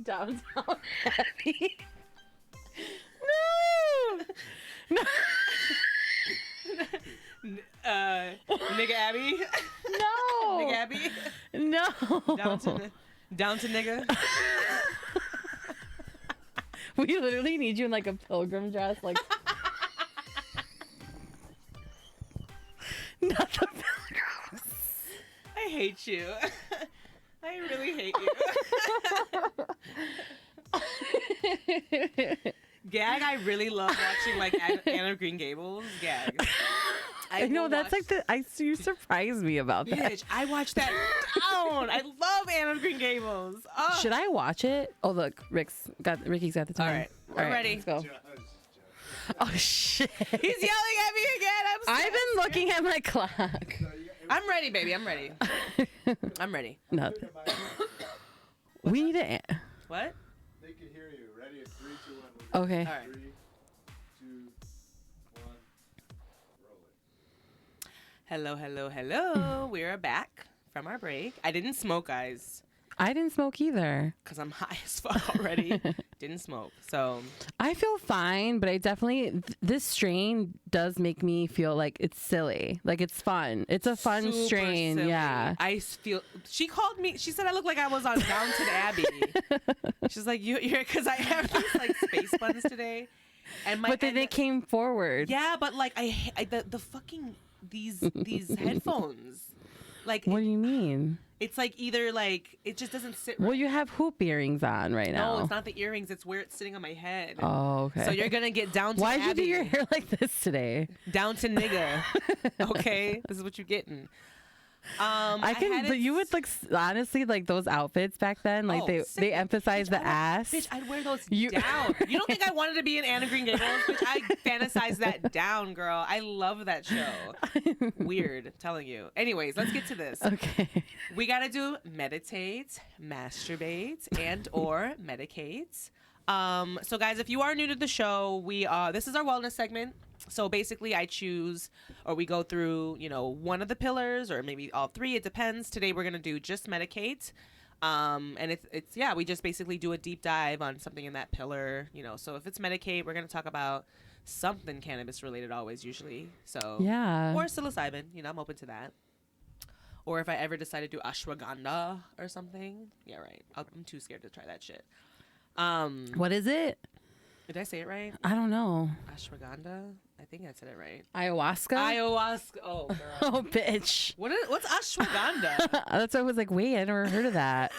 downtown Abbey. No. Nigga Abby. No. Nigga Abby. No. Down to nigga. We literally need you in like a pilgrim dress, like. Not the pilgrims. I hate you. I really hate you. Gag, I really love watching like Anne of Green Gables. Gag. I know that's like you surprised me about that. Bitch, I watched that down. I love Anne of Green Gables. Oh. Should I watch it? Oh look, Ricky's got the time. All right, we're ready. Let's go. Oh shit! He's yelling at me again. I've been looking at my clock. I'm ready, baby. I'm ready. I'm ready. Nothing. We need to. What? They can hear you. Ready? At 3, 2, 1. Okay. All right. 3, 2, 1. Roll it. Hello. We're back from our break. I didn't smoke, guys, I didn't smoke either. because I'm high as fuck already. Didn't smoke. So I feel fine, but I definitely this strain does make me feel like it's silly. Like it's fun. It's a fun super strain. silly. Yeah. I feel. She called me. She said I look like I was on Downton Abbey. She's like, you're because I have these like space buns today, and But then it came forward. Yeah, but like the fucking these headphones. Like What do you mean? it's like either like it just doesn't sit right. Well, you have hoop earrings on right now. No, it's not the earrings. It's where it's sitting on my head. Oh, okay. So you're gonna get down to Why'd you do Abby. your hair like this today? Down to nigga. Okay, this is what you're getting. I can, had but it you would like honestly like those outfits back then. Like Oh, they emphasize the ass. Bitch, I'd wear those You- down. You don't think I wanted to be in Anne of Green Gables? Bitch, I fantasized that down, girl. I love that show. Weird, I'm telling you. Anyways, let's get to this. Okay. We gotta do meditate, masturbate, and or medicate. So guys, if you are new to the show, this is our wellness segment. So basically we go through, one of the pillars or maybe all three. It depends. Today we're going to do just medicate. And we just basically do a deep dive on something in that pillar, so if it's medicate, we're going to talk about something cannabis related always usually. So, Yeah. or psilocybin, I'm open to that. Or if I ever decide to do ashwagandha or something. Yeah, right. I'm too scared to try that shit. What is it? Did I say it right? I don't know. Ashwagandha? I think I said it right. Ayahuasca? Ayahuasca. Oh, girl. Oh, bitch. What's ashwagandha? That's why I was like, wait, I never heard of that.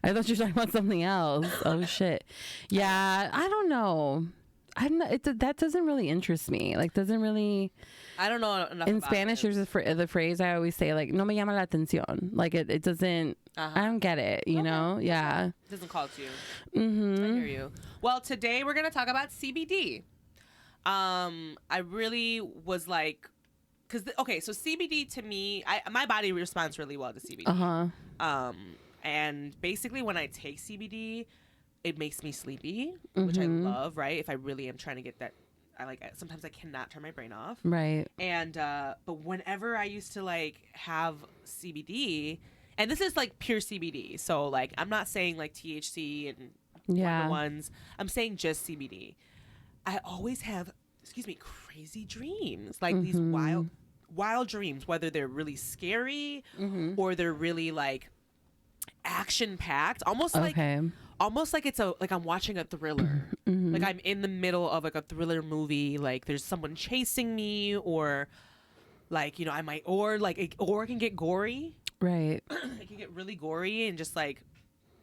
I thought you were talking about something else. Oh, shit. Yeah, I don't know. That doesn't really interest me. Like, doesn't really. I don't know enough In about Spanish, it. there's the phrase I always say, like, no me llama la atención. Like, it doesn't. Uh-huh. I don't get it, you know? Yeah. It doesn't call to you. Mm-hmm. I hear you. Well, today we're going to talk about CBD. I really was like, so CBD to me, my body responds really well to CBD. Uh-huh. And basically when I take CBD, it makes me sleepy, which I love, right? If I really am trying to get that, sometimes I cannot turn my brain off. Right. And, but whenever I used to like have CBD, and this is like pure CBD. So like, I'm not saying like THC and Yeah. ones. I'm saying just CBD. I always have, crazy dreams. Like these wild dreams, whether they're really scary or they're really like action packed, almost like it's like I'm watching a thriller. Like I'm in the middle of like a thriller movie. Like there's someone chasing me, or like, I might, or it can get gory. Right. It can get really gory and just like,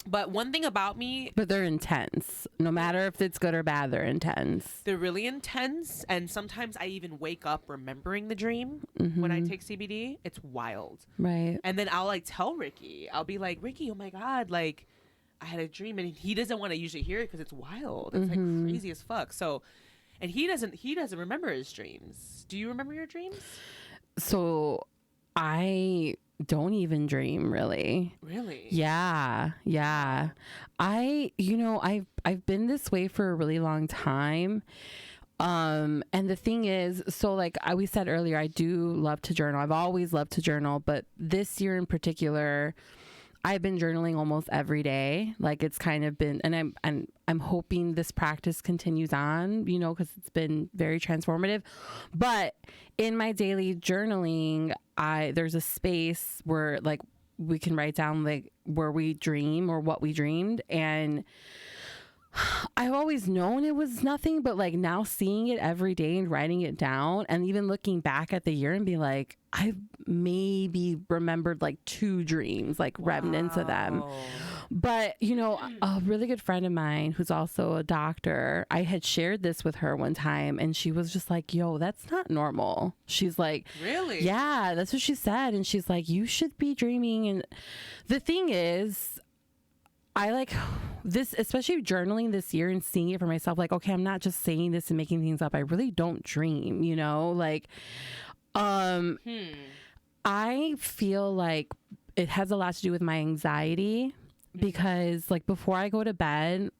but one thing about me, But they're intense. No matter if it's good or bad, they're intense. they're really intense. And sometimes I even wake up remembering the dream when I take CBD. It's wild. Right. And then I'll like tell Ricky, I'll be like, Ricky, oh my God, like I had a dream, and he doesn't want to usually hear it because it's wild. It's like crazy as fuck. So, and he doesn't remember his dreams. Do you remember your dreams? So I don't even dream really. Really? Yeah. I've been this way for a really long time. And the thing is, so like we said earlier, I do love to journal. I've always loved to journal, but this year in particular, I've been journaling almost every day. Like it's kind of been, and I'm hoping this practice continues on, you know, because it's been very transformative. But in my daily journaling, there's a space where like we can write down like where we dream or what we dreamed, and I've always known it was nothing, but like now seeing it every day and writing it down and even looking back at the year and be like, I've maybe remembered like 2 dreams, like remnants of them. But, you know, a really good friend of mine who's also a doctor, I had shared this with her one time and she was just like, yo, that's not normal. She's like, really? Yeah, that's what she said. And she's like, you should be dreaming. And the thing is, I like this, especially journaling this year and seeing it for myself, like, okay, I'm not just saying this and making things up. I really don't dream, you know, like, I feel like it has a lot to do with my anxiety because like before I go to bed,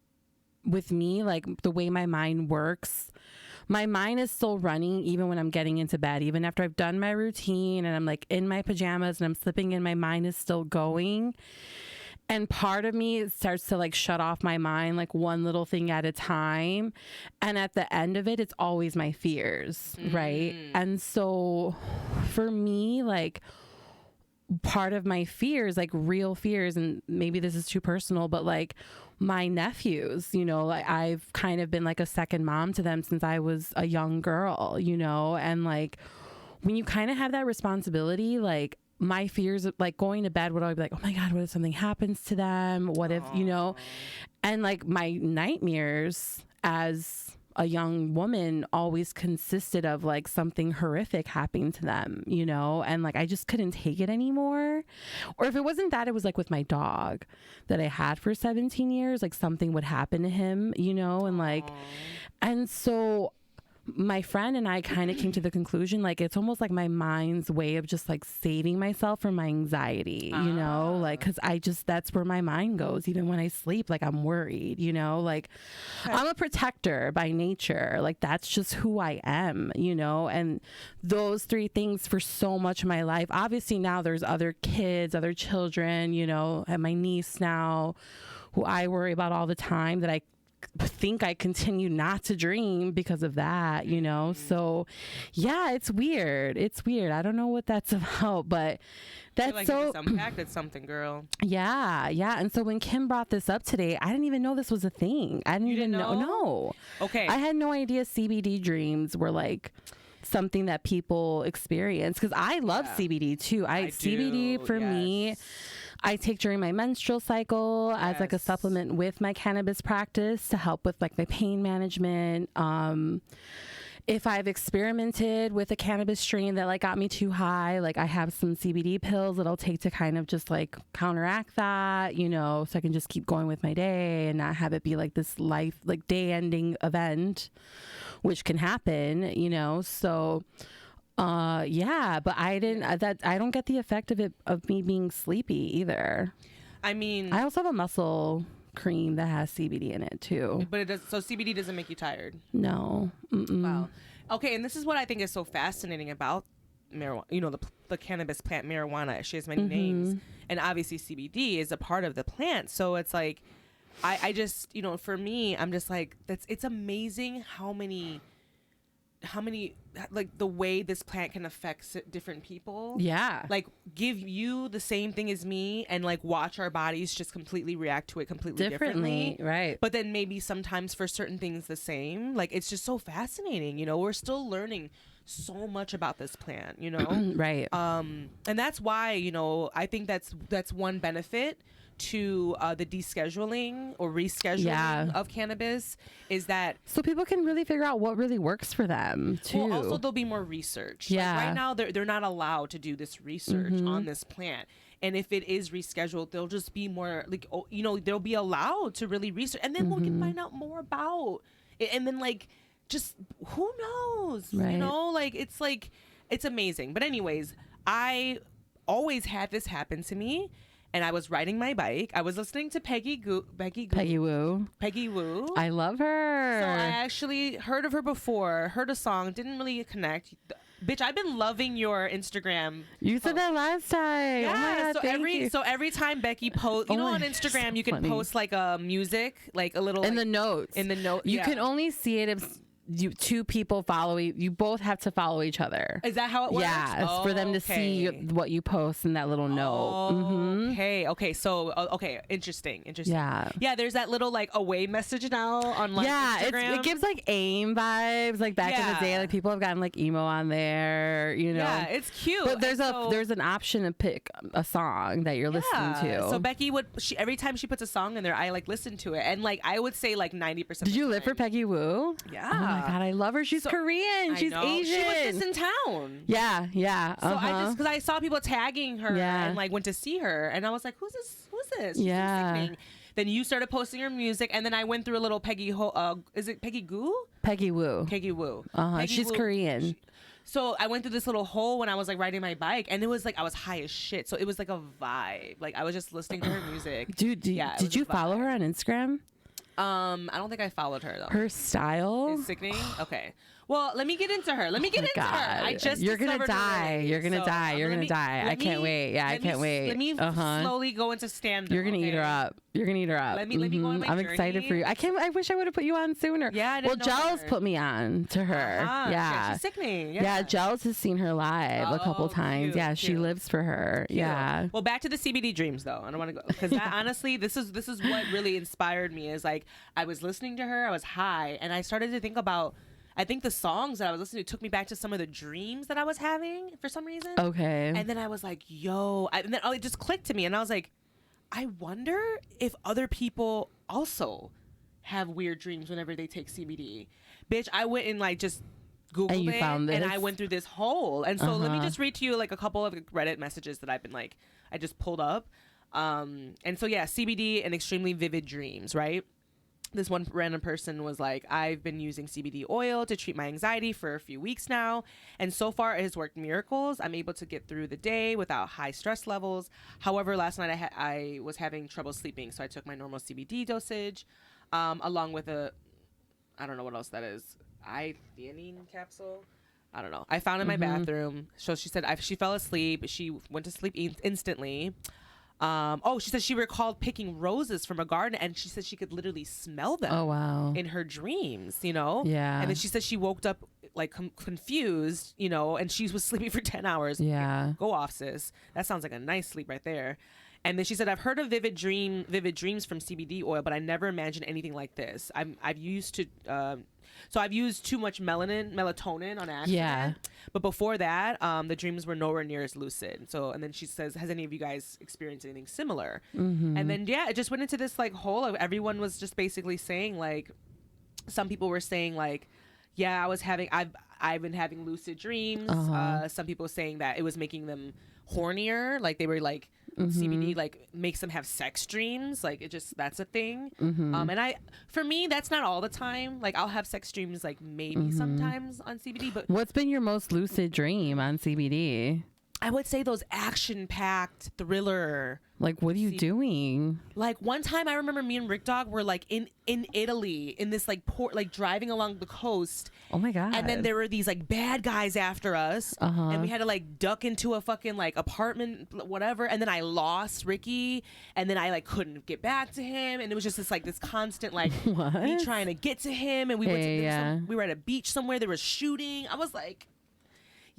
with me, like the way my mind works, my mind is still running even when I'm getting into bed, even after I've done my routine and I'm like in my pajamas and I'm slipping in, my mind is still going. And part of me starts to like shut off my mind, like one little thing at a time. And at the end of it, it's always my fears, right? And so for me, like part of my fears, like real fears, and maybe this is too personal, but like my nephews, you know, like I've kind of been like a second mom to them since I was a young girl, you know, and like when you kind of have that responsibility, like my fears of like going to bed would always be like, oh my God, what if something happens to them? What if, you know, and like my nightmares as a young woman always consisted of like something horrific happening to them, you know, and like I just couldn't take it anymore. Or if it wasn't that, it was like with my dog that I had for 17 years, like something would happen to him, you know, and like, and so my friend and I kind of came to the conclusion, like, it's almost like my mind's way of just like saving myself from my anxiety, you know, like, cause that's where my mind goes. Even when I sleep, like I'm worried, you know, like I'm a protector by nature. Like that's just who I am, you know, and those 3 things for so much of my life. Obviously now there's other kids, other children, you know, and my niece now who I worry about all the time that I think I continue not to dream because of that, you know. So yeah, it's weird. I don't know what that's about, but that's like so you just unpacked something, girl. Yeah. And so when Kim brought this up today, I didn't even know this was a thing. I didn't even know. No. Okay. I had no idea CBD dreams were like something that people experience, because I love CBD too. CBD for me, I take during my menstrual cycle as like a supplement with my cannabis practice to help with like my pain management. If I've experimented with a cannabis strain that like got me too high, like I have some CBD pills that I'll take to kind of just like counteract that, you know, so I can just keep going with my day and not have it be like this life, like day ending event, which can happen, you know. So yeah, but I don't get the effect of me being sleepy either. I mean, I also have a muscle cream that has CBD in it too. But so CBD doesn't make you tired? No. Mm-mm. Wow. Okay, and this is what I think is so fascinating about marijuana, you know, the cannabis plant marijuana. She has many names, and obviously CBD is a part of the plant. So it's like, I just, you know, for me, I'm just like, it's amazing how many like the way this plant can affect different people. Yeah. Like give you the same thing as me and like watch our bodies just completely react to it completely differently. Right. But then maybe sometimes for certain things the same. Like it's just so fascinating, you know. We're still learning so much about this plant, you know. Right. And that's why, you know, I think that's one benefit to the descheduling or rescheduling of cannabis is that so people can really figure out what really works for them too. Well, also there'll be more research. Yeah. Like right now they're not allowed to do this research on this plant. And if it is rescheduled, they'll just be more like, you know, they'll be allowed to really research, and then we'll can find out more about it. And then like, just who knows, you know, like it's amazing. But anyways, I always had this happen to me. And I was riding my bike. I was listening to Peggy Woo. I love her. So I actually heard of her before, heard a song, didn't really connect. Bitch, I've been loving your Instagram. You said that last time. Yeah, Oh my God, so thank you. every time Becky posts, on Instagram, so you can funny. post like a music, like a little in the notes. in the note. You yeah. can only see it if two people follow. You both have to follow each other. Is that how it works? Yeah, it's for them to see what you post in that little note. Okay. So okay, interesting. Yeah. There's that little like away message now on like Instagram. It gives like AIM vibes. Like back in the day, like people have gotten like emo on there. Yeah, it's cute. But there's an option to pick a song that you're listening to. So Becky every time she puts a song in there, I like listen to it, and like I would say like 90%. Did you live for Peggy Woo? Yeah. Oh my God, I love her. She's Korean. She's Asian. She was just in town. Yeah. So because I saw people tagging her and like went to see her, and I was like, who's this? She's sickening. Then you started posting her music, and then I went through a little Peggy. Is it Peggy Goo? Peggy Woo. Peggy Woo. She's Woo. Korean. So I went through this little hole when I was like riding my bike, and it was like I was high as shit. So it was like a vibe. Like I was just listening to her music. Dude, did you follow her on Instagram? I don't think I followed her though. Her style is sickening. Okay. Well, let me get into her. Her. You're gonna die. You're gonna die. You're gonna die. I can't wait. Yeah, I can't wait. Let me slowly go into stand-up. You're gonna eat her up. You're gonna eat her up. Let me go on my I'm journey. excited for you. I wish I would have put you on sooner. Yeah, I didn't know Gels her. put me on to her. Yeah, she's sickening. Yeah, Gels has seen her live a couple times. Cute, She lives for her. Cute. Yeah. Well, back to the CBD dreams though. I don't want to go because honestly, this is what really inspired me. Is like I was listening to her, I was high, and I started to think about. I think the songs that I was listening to took me back to some of the dreams that I was having for some reason. Okay. And then I was like, and then it just clicked to me, and I was like, I wonder if other people also have weird dreams whenever they take CBD. Bitch, I went and like just Googled and you it, found this? and I went through this hole. And so let me just read to you like a couple of Reddit messages that I've been like, I just pulled up. And so yeah, CBD and extremely vivid dreams, right? This one random person was like, I've been using CBD oil to treat my anxiety for a few weeks now, and so far it has worked miracles. I'm able to get through the day without high stress levels. However, last night I was having trouble sleeping, so I took my normal CBD dosage, along with I don't know what else that is, theanine capsule. I don't know. I found it in my bathroom. So she said she fell asleep. She went to sleep instantly. She said she recalled picking roses from a garden, and she said she could literally smell them. Oh wow! In her dreams, Yeah. And then she said she woke up like confused, and she was sleeping for 10 hours. Yeah. Go off, sis. That sounds like a nice sleep right there. And then she said, I've heard of vivid dreams from CBD oil, but I never imagined anything like this. I've used too much melatonin on accident. Yeah. But before that, the dreams were nowhere near as lucid. So, and then she says, has any of you guys experienced anything similar? And then, it just went into this like hole of everyone was just basically saying like, some people were saying like, yeah, I've been having lucid dreams. Some people saying that it was making them hornier. Like they were like, CBD like makes them have sex dreams, like that's a thing. And for me that's not all the time. Like I'll have sex dreams like maybe sometimes on CBD. But what's been your most lucid dream on CBD? I would say those action-packed thriller. Like, what are you doing? Like one time I remember me and Rick Dog were like in Italy in this like port, like driving along the coast. Oh my God. And then there were these like bad guys after us, and we had to like duck into a fucking like apartment, whatever. And then I lost Ricky, and then I like couldn't get back to him, and it was just this constant like me trying to get to him. And we we were at a beach somewhere. There was shooting. I was like.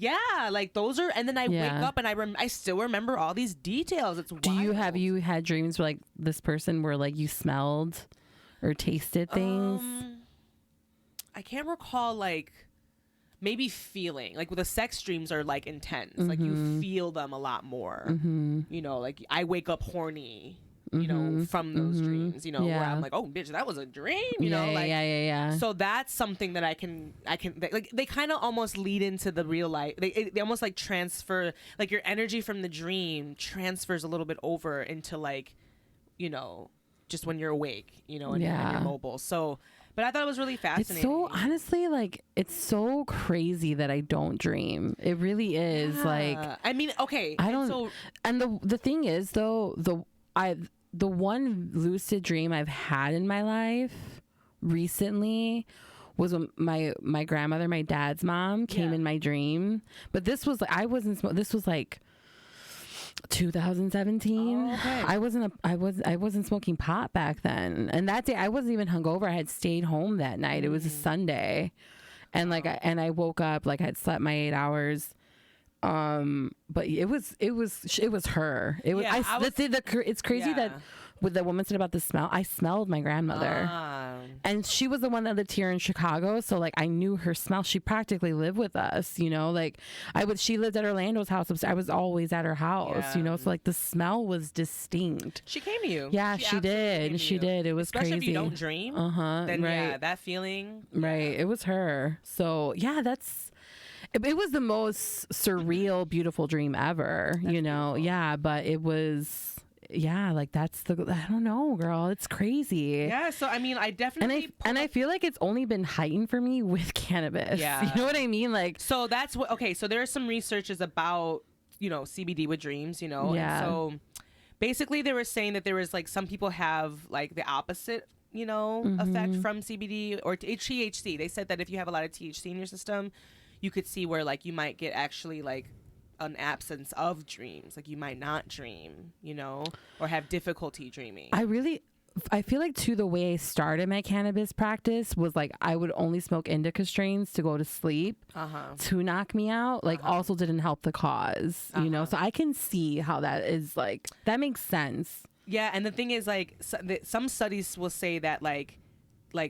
Yeah, like those are, and then I wake up and I still remember all these details. It's wild. Have you had dreams where like this person where like you smelled or tasted things? I can't recall like maybe feeling like the sex dreams are like intense. Like you feel them a lot more. Like I wake up horny. From those dreams, where I'm like, oh, bitch, that was a dream, yeah. So that's something that I can, they kind of almost lead into the real life. They almost like transfer, like your energy from the dream transfers a little bit over into like, just when you're awake, and you're mobile. So, but I thought it was really fascinating. It's so honestly, like, it's so crazy that I don't dream. It really is. Like, I mean, okay, I don't. And the thing is, though, the one lucid dream I've had in my life recently was when my grandmother, my dad's mom, came in my dream. But this was like, this was like 2017. Oh, okay. I wasn't smoking pot back then, and that day I wasn't even hungover. I had stayed home that night. It was a Sunday, and I woke up like I'd slept my 8 hours. But it was her. It was. Yeah, it's crazy that what the woman said about the smell. I smelled my grandmother, and she was the one that lived here in Chicago. So like I knew her smell. She practically lived with us. You know, like she lived at Orlando's house. I was always at her house. You know, so like the smell was distinct. She came to you. Yeah, she did. She did. It was especially crazy. if you don't dream. Then yeah, that feeling. Right. It was her. So yeah, it was the most surreal, beautiful dream ever, you know? Beautiful. Yeah, but it was, like I don't know, girl. It's crazy. Yeah, so I mean, I definitely... And I feel like it's only been heightened for me with cannabis. Yeah. You know what I mean? Like... So that's what... Okay, so there are some researches about, CBD with dreams, Yeah. And so basically they were saying that there was like some people have like the opposite effect from CBD or THC. They said that if you have a lot of THC in your system, you could see where like you might get actually like an absence of dreams, like you might not dream, or have difficulty dreaming. I feel like too, the way I started my cannabis practice was like I would only smoke indica strains to go to sleep to knock me out. Like also didn't help the cause, so I can see how that is, like that makes sense. Yeah, and the thing is like some studies will say that like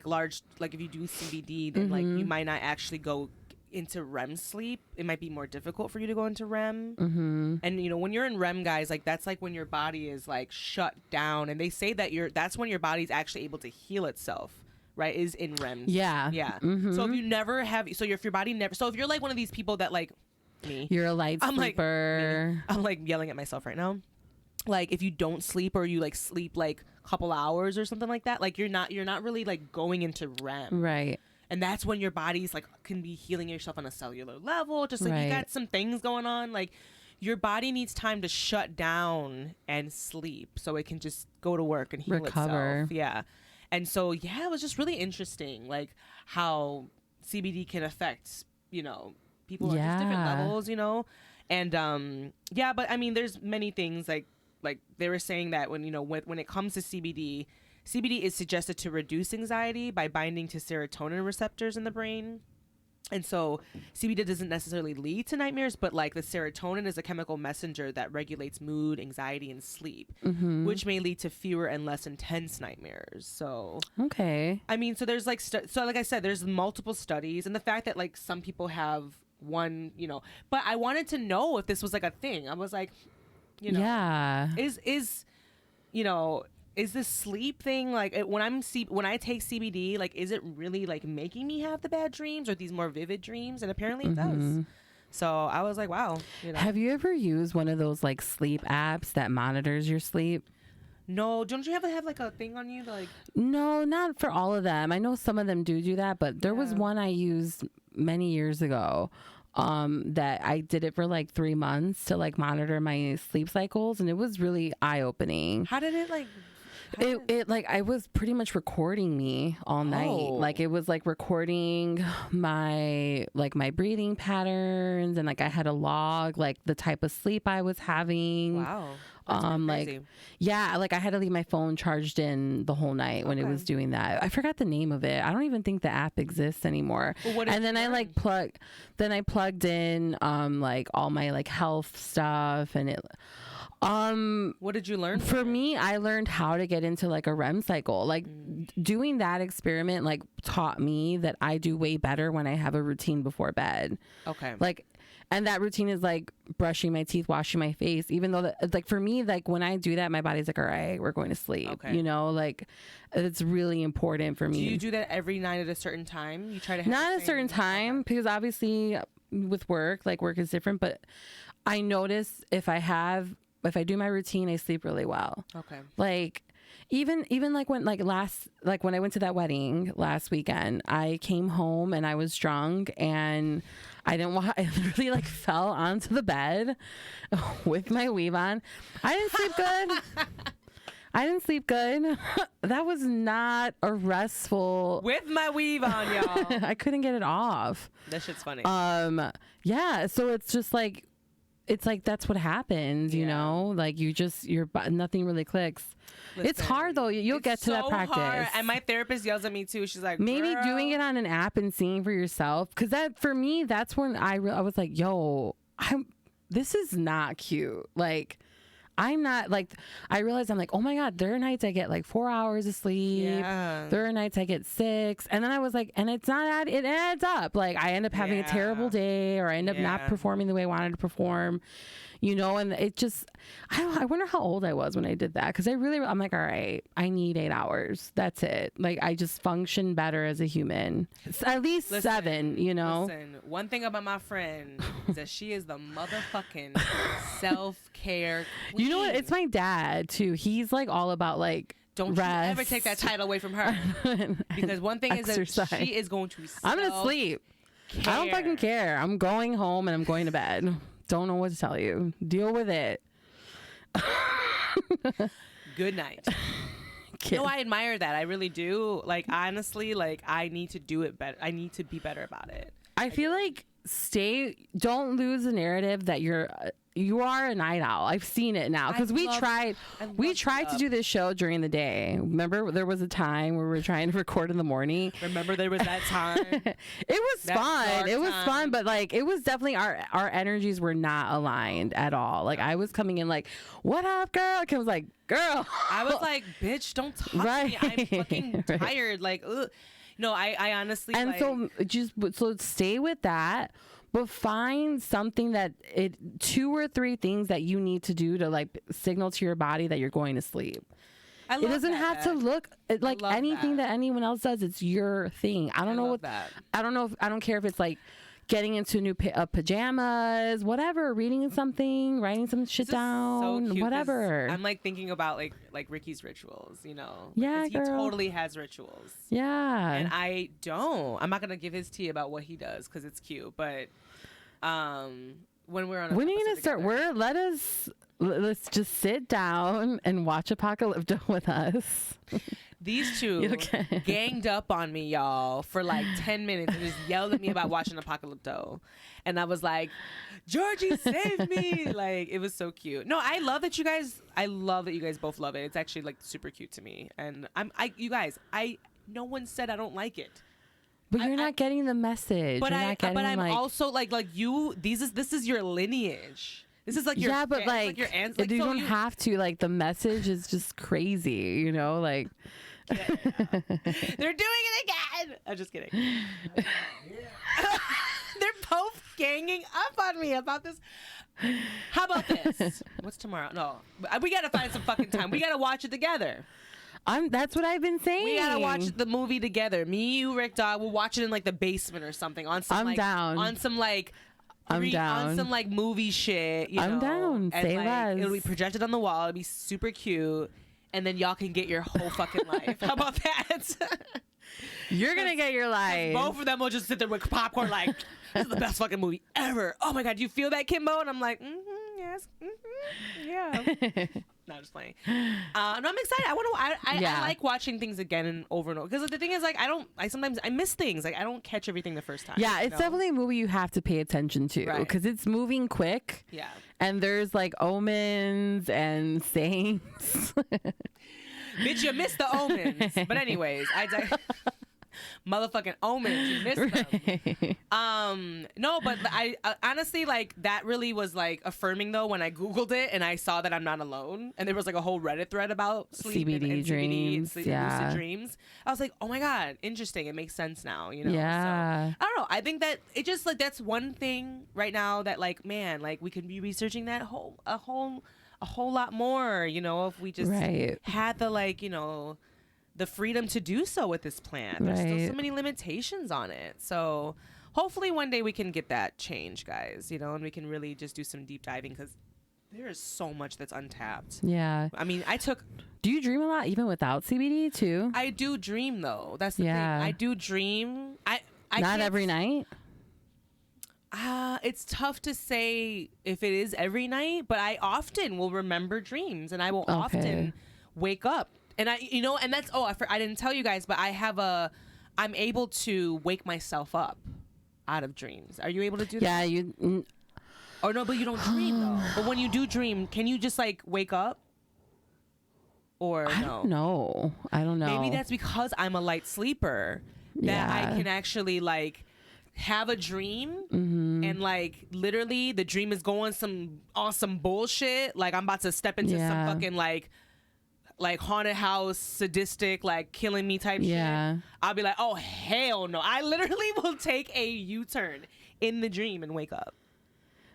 large, like if you do CBD, then like you might not actually go into REM sleep. It might be more difficult for you to go into REM. And when you're in REM, guys, like that's like when your body is like shut down, and they say that that's when your body's actually able to heal itself, right? Is in REM. Yeah. So if you never have, if your body never, so if you're like one of these people that like me, you're a light sleeper. I'm like yelling at myself right now. Like if you don't sleep, or you like sleep like a couple hours or something like that, like you're not really like going into REM. Right. And that's when your body's like can be healing yourself on a cellular level. Just like you got some things going on. Like your body needs time to shut down and sleep so it can just go to work and heal itself. Yeah. And so, it was just really interesting, like how CBD can affect, people at just different levels, And but I mean, there's many things like they were saying that when it comes to CBD is suggested to reduce anxiety by binding to serotonin receptors in the brain. And so CBD doesn't necessarily lead to nightmares, but like the serotonin is a chemical messenger that regulates mood, anxiety, and sleep, which may lead to fewer and less intense nightmares. So, okay. I mean, so there's like, so like I said, there's multiple studies, and the fact that like some people have one, but I wanted to know if this was like a thing. I was like, is this sleep thing like when I take CBD, like is it really like making me have the bad dreams or these more vivid dreams? And apparently it does. So I was like, wow. Have you ever used one of those like sleep apps that monitors your sleep? No, don't you have like a thing on you like? No, not for all of them. I know some of them do that, but there was one I used many years ago. That I did it for like 3 months to like monitor my sleep cycles, and it was really eye-opening. How did it like? It like I was pretty much recording me all night. Like it was like recording my breathing patterns, and like I had a log like the type of sleep I was having. Wow. Like I had to leave my phone charged in the whole night when it was doing that. I forgot the name of it. I don't even think the app exists anymore. Well, and then I plugged in like all my like health stuff, and it what did you learn? For me, I learned how to get into like a REM cycle. Like doing that experiment like taught me that I do way better when I have a routine before bed. Okay. Like, and that routine is like brushing my teeth, washing my face, even though like for me, like when I do that, my body's like, all right, we're going to sleep. Okay. Like it's really important for me. Do you do that every night at a certain time? You try to have not at a certain time, because obviously with work is different, but I notice if I do my routine, I sleep really well. Okay. Like even like when when I went to that wedding last weekend, I came home and I was drunk and I literally like fell onto the bed with my weave on. I didn't sleep good. I didn't sleep good. That was not a restful. With my weave on, y'all. I couldn't get it off. That shit's funny. Yeah. So it's just like, that's what happens, you know, like nothing really clicks. It's hard though. You'll get to that practice. Hard. And my therapist yells at me too. She's like, maybe girl. doing it on an app and seeing for yourself. Cause that, for me, that's when I was like, yo, this is not cute. Like, I'm not like, I realized I'm like, oh my God, there are nights I get like 4 hours of sleep. Yeah. There are nights I get 6. And then I was like, and it's not, it adds up. Like I end up having a terrible day, or I end up not performing the way I wanted to perform, you know, and it just, I wonder how old I was when I did that. Cause I'm like, all right, I need 8 hours. That's it. Like I just function better as a human. At least 7, you know. Listen, one thing about my friend is that she is the motherfucking self-care queen. You know what? It's my dad too. He's like all about like, don't rest. you ever take that title away from her. Because one thing is that she is going to I'm going to sleep. I don't fucking care. I'm going home and I'm going to bed. Don't know what to tell you. Deal with it. Good night. No, I admire that. I really do. Like, honestly, like, I need to do it better. I need to be better about it. I feel like don't lose the narrative that you are a night owl. I've seen it now because we tried to do this show during the day. Remember, there was a time where we were trying to record in the morning. Remember, there was that time. It was fun. It was fun, but like it was definitely our energies were not aligned at all. Like I was coming in like, "What up, girl?" Kim was like, "Girl." I was like, "Bitch, don't talk to me. I'm fucking tired." Like, ugh. No, I honestly. And like, so stay with that. But find something 2 or 3 things that you need to do to like signal to your body that you're going to sleep. It doesn't have to look like anything that anyone else does. It's your thing. I don't know what that. I don't care if it's like getting into new pajamas, whatever, reading something, writing some shit down, so whatever. I'm like thinking about like Ricky's rituals, you know? Yeah, he totally has rituals. Yeah. And I don't. I'm not going to give his tea about what he does because it's cute. But when we're on when are you going to start? Let's just sit down and watch Apocalypto with us. These two ganged up on me, y'all, for like 10 minutes and just yelled at me about watching Apocalypto. And I was like, Georgie, save me. Like, it was so cute. No, I love that you guys both love it. It's actually like super cute to me. And no one said I don't like it. But you're not getting the message. But I'm also like you, this is your lineage. This is like your like your aunts. Like, you don't have to. Like the message is just crazy, you know. Like they're doing it again. I'm just kidding. They're both ganging up on me about this. How about this? What's tomorrow? No, we gotta find some fucking time. We gotta watch it together. That's what I've been saying. We gotta watch the movie together. Me, you, Rick, Dog. We'll watch it in like the basement or something. On some down. On some like. I'm down. On some like movie shit, you know. I'm down. And, say like, less. It'll be projected on the wall. It'll be super cute, and then y'all can get your whole fucking life. How about that? You're gonna get your life. Both of them will just sit there with popcorn, like this is the best fucking movie ever. Oh my god, do you feel that, Kimbo? And I'm like, yes, yeah. No, just playing. No, I'm excited. I like watching things again and over. Because the thing is, like, I sometimes miss things. Like, I don't catch everything the first time. Yeah, it's definitely a movie you have to pay attention to because it's moving quick. Yeah. And there's like omens and sayings. Bitch, you missed the omens. But anyways, motherfucking omens, you missed them. No, but I honestly, like, that really was like affirming though when I googled it and I saw that I'm not alone, and there was like a whole Reddit thread about sleep CBD dreams, lucid dreams. I was like, oh my god, interesting. It makes sense now, you know. Yeah. So, I don't know. I think that it just like that's one thing right now that like, man, like we could be researching that a whole lot more, you know, if we just had the like, you know, the freedom to do so with this plan. There's still so many limitations on it. So hopefully one day we can get that change, guys, you know, and we can really just do some deep diving because there is so much that's untapped. Yeah. I mean, do you dream a lot even without CBD too? I do dream though. That's the thing. I do dream. I not every night. It's tough to say if it is every night, but I often will remember dreams and I will often wake up. And and that's, I didn't tell you guys, but I'm able to wake myself up out of dreams. Are you able to do that? Yeah, Or no, but you don't dream though. But when you do dream, can you just like wake up? Or no? I don't know. Maybe that's because I'm a light sleeper that I can actually like have a dream and like literally the dream is going some awesome bullshit. Like I'm about to step into some fucking like haunted house, sadistic, like killing me type shit. I'll be like, oh hell no. I literally will take a U-turn in the dream and wake up.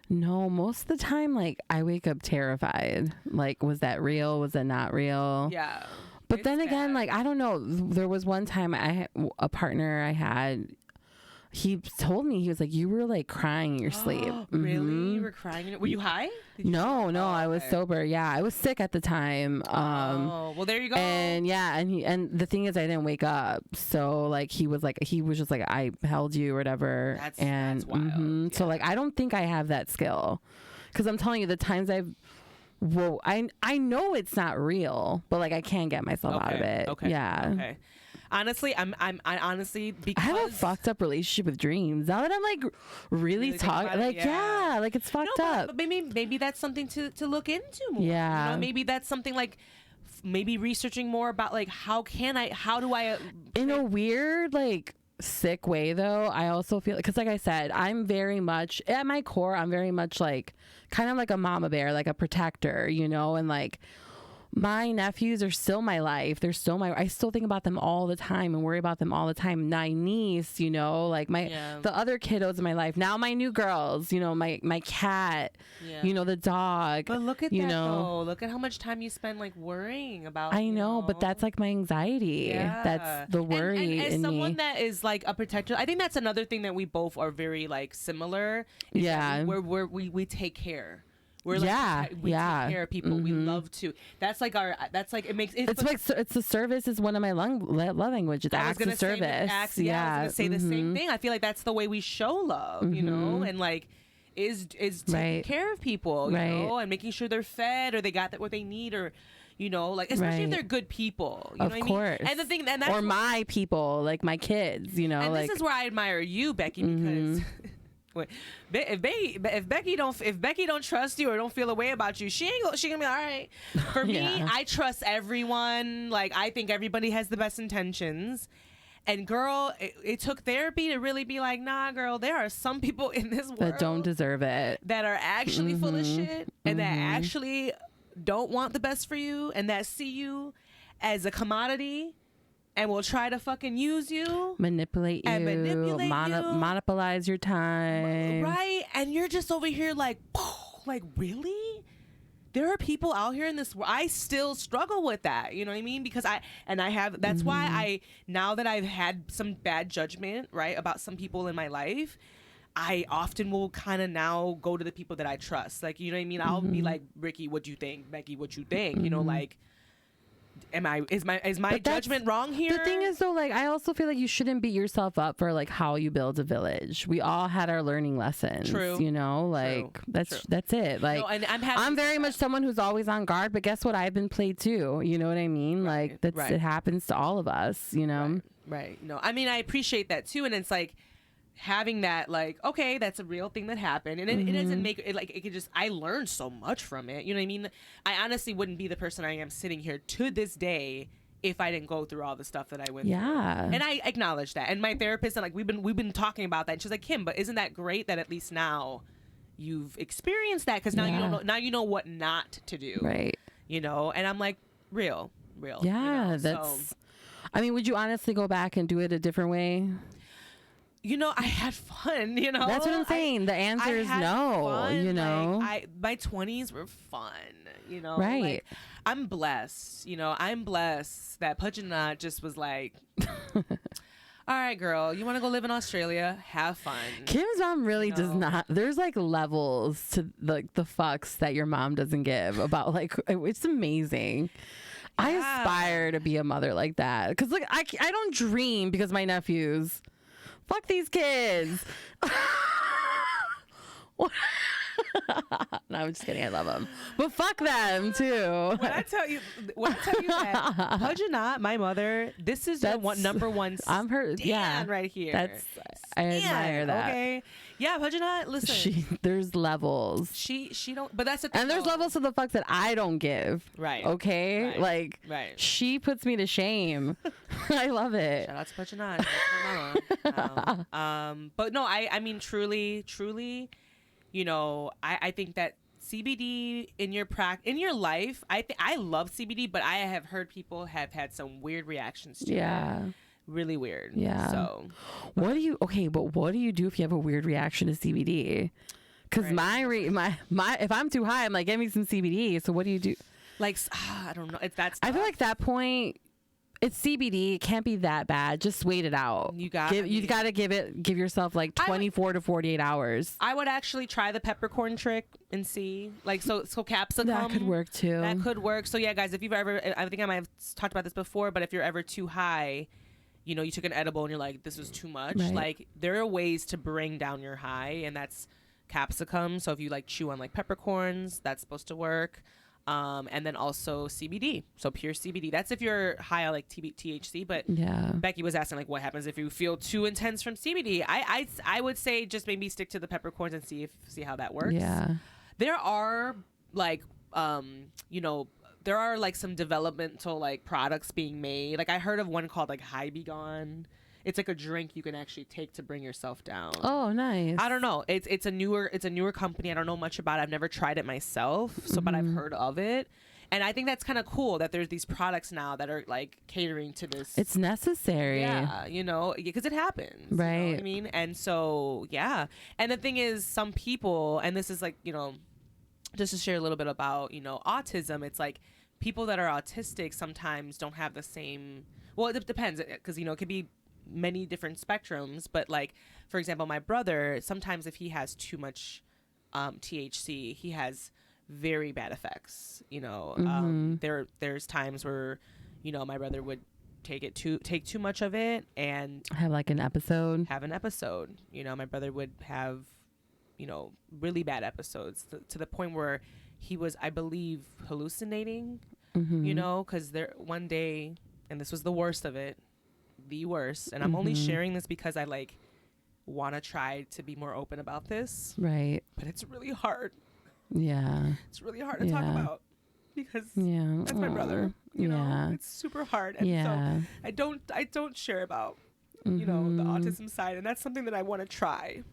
No, most of the time, like, I wake up terrified. Like, was that real? Was that not real? Yeah. But then again, like, I don't know. There was one time a partner I had, he told me, he was like, you were like crying in your sleep. Really? You were crying? Were you high? No, I was sober. Yeah, I was sick at the time. Well, there you go. And and the thing is, I didn't wake up. So like, he was just like, I held you or whatever. That's wild. So like, I don't think I have that skill, because I'm telling you, the times I know it's not real, but like, I can't get myself out of it. Okay. Yeah. Okay. Honestly, I honestly, because I have a fucked up relationship with dreams. Now that I'm like really talking, like like it's fucked up. But maybe that's something to look into more. Yeah. You know, maybe that's something like maybe researching more about like how do I in a weird like sick way though. I also feel, because like I said, I'm very much at my core, I'm very much like kind of like a mama bear, like a protector, you know, and like my nephews are still my life. They're still I still think about them all the time and worry about them all the time. My niece, you know, like the other kiddos in my life. Now my new girls, you know, my cat, you know, the dog. But look at that though. Look at how much time you spend like worrying about. I know, but that's like my anxiety. Yeah. That's the worry and as in someone me. that is like a protector, I think that's another thing that we both are very like similar. Yeah. We take care. We're like, we take care of people. We love to. That's like it makes it's like it's the service is one of my love languages. Acts of service. I was gonna say the same thing. I feel like that's the way we show love, you know, and like is taking care of people, you know, and making sure they're fed or they got what they need, or you know, like especially if they're good people. You know what course. I mean? And the thing, and that's my people, like my kids, you know. And like, this is where I admire you, Becky, because. If Becky don't trust you or don't feel a way about you, she gonna be all right. For me, I trust everyone. Like I think everybody has the best intentions. And girl, it took therapy to really be like, nah, girl, there are some people in this world that don't deserve it, that are actually full of shit, and that actually don't want the best for you, and that see you as a commodity. And will try to fucking use you. Manipulate you. Monopolize your time. Right? And you're just over here like really? There are people out here in this world. I still struggle with that. You know what I mean? Because that's why now that I've had some bad judgment, right, about some people in my life, I often will kind of now go to the people that I trust. Like, you know what I mean? I'll be like, Ricky, what you think? Becky, what you think? You know, like, is my judgment wrong here? The thing is though, like I also feel like you shouldn't beat yourself up for like how you build a village. We all had our learning lessons. True. You know, like that's it. Like no, and I'm very much someone who's always on guard, but guess what? I've been played too. You know what I mean? Like it happens to all of us, you know? Right. No, I mean I appreciate that too, and it's like having that, like, okay, that's a real thing that happened, and it doesn't make it like it could just. I learned so much from it. You know what I mean? I honestly wouldn't be the person I am sitting here to this day if I didn't go through all the stuff that I went through. And I acknowledge that. And my therapist and like we've been talking about that. And she's like, Kim, but isn't that great that at least now you've experienced that? Because now you don't know. Now you know what not to do. Right. You know. And I'm like, real. Yeah. You know? That's. So, I mean, would you honestly go back and do it a different way? You know, I had fun, you know. That's what I'm saying. The answer is no, fun. You know. Like, my 20s were fun, you know. Right. Like, I'm blessed, you know. I'm blessed that Pujana just was like, all right, girl, you want to go live in Australia? Have fun. Kim's mom really does not. There's like levels to like the fucks that your mom doesn't give about like, it's amazing. Yeah. I aspire to be a mother like that. Because like, I don't dream because my nephews... Fuck these kids. No, I'm just kidding. I love them, but fuck them too. When I tell you that Pudge or not, my mother, this is the number one. I'm her. Yeah, right here. I admire that. Okay. Yeah, Pudge or not. Listen, there's levels. She don't. But that's the thing. And there's levels to the fucks that I don't give. Right. Okay. Right. Like. Right. She puts me to shame. I love it. Shout out to Pudge or not. That's my mama. But no, I mean truly, you know, I think that CBD in your life, I love CBD, but I have heard people have had some weird reactions to it. Really weird. Yeah. So what do you do if you have a weird reaction to CBD? Because my if I'm too high, I'm like, give me some CBD. So what do you do? Like, I don't know. I feel like that point, it's CBD. It can't be that bad. Just wait it out. You got to give yourself like 24 to 48 hours. I would actually try the peppercorn trick and see, like, so capsicum. That could work too. That could work. So yeah, guys, if you've ever, I think I might have talked about this before, but if you're ever too high, you know, you took an edible and you're like, this was too much. Right. Like, there are ways to bring down your high, and that's capsicum. So if you like chew on like peppercorns, that's supposed to work. And then also CBD, so pure CBD. That's if you're high on like THC. But yeah, Becky was asking like, what happens if you feel too intense from CBD? I would say just maybe stick to the peppercorns and see how that works. Yeah, there are like you know, there are like some developmental like products being made. Like I heard of one called like High Be Gone. It's like a drink you can actually take to bring yourself down. Oh, nice. I don't know. It's a newer company. I don't know much about it. I've never tried it myself. So, but I've heard of it. And I think that's kind of cool that there's these products now that are like catering to this. It's necessary. Yeah, you know, because it happens. Right. You know what I mean? And so, yeah. And the thing is, some people, and this is like, you know, just to share a little bit about, you know, autism, it's like people that are autistic sometimes don't have the same, well, it depends, because, you know, it could be many different spectrums, but like, for example, my brother, sometimes if he has too much THC, he has very bad effects, you know. There's times where, you know, my brother would take too much of it and have an episode, you know. My brother would have, you know, really bad episodes to the point where he was, I believe, hallucinating, you know, because there one day, and this was the worst of it, the worst, and I'm only sharing this because I like want to try to be more open about this, right? But it's really hard. Yeah, it's really hard to talk about because that's my brother, you know. It's super hard, and so I don't share about you know, the autism side, and that's something that I want to try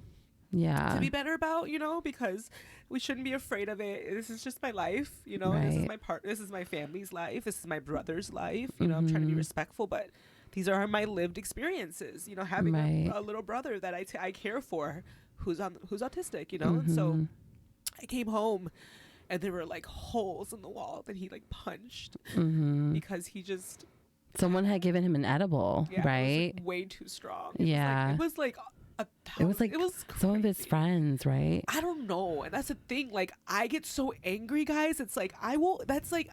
to be better about, you know, because we shouldn't be afraid of it. This is just my life, you know. This is my family's life, this is my brother's life, you know. I'm trying to be respectful, but these are my lived experiences, you know, having a little brother that I care for who's autistic, you know. And so I came home and there were like holes in the wall that he like punched because he just, someone had given him an edible, right? It was like way too strong. It was like some of his friends, right? I don't know. And that's the thing, like I get so angry, guys. It's like that's like,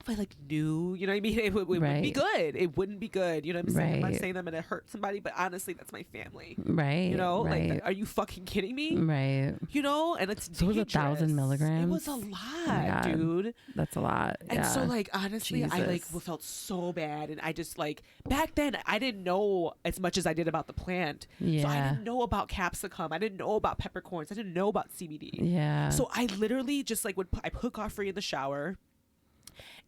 if I like knew, you know what I mean, it wouldn't be good. It wouldn't be good. You know what I'm saying? I'm not saying that I'm gonna hurt somebody, but honestly, that's my family. Right. You know, like, are you fucking kidding me? Right. You know, and it's so it was 1,000 milligrams. It was a lot, dude. That's a lot. And so like honestly, I like felt so bad, and I just like back then I didn't know as much as I did about the plant. Yeah. So I didn't know about capsicum. I didn't know about peppercorns. I didn't know about CBD. Yeah. So I literally just like I put Godfrey in the shower.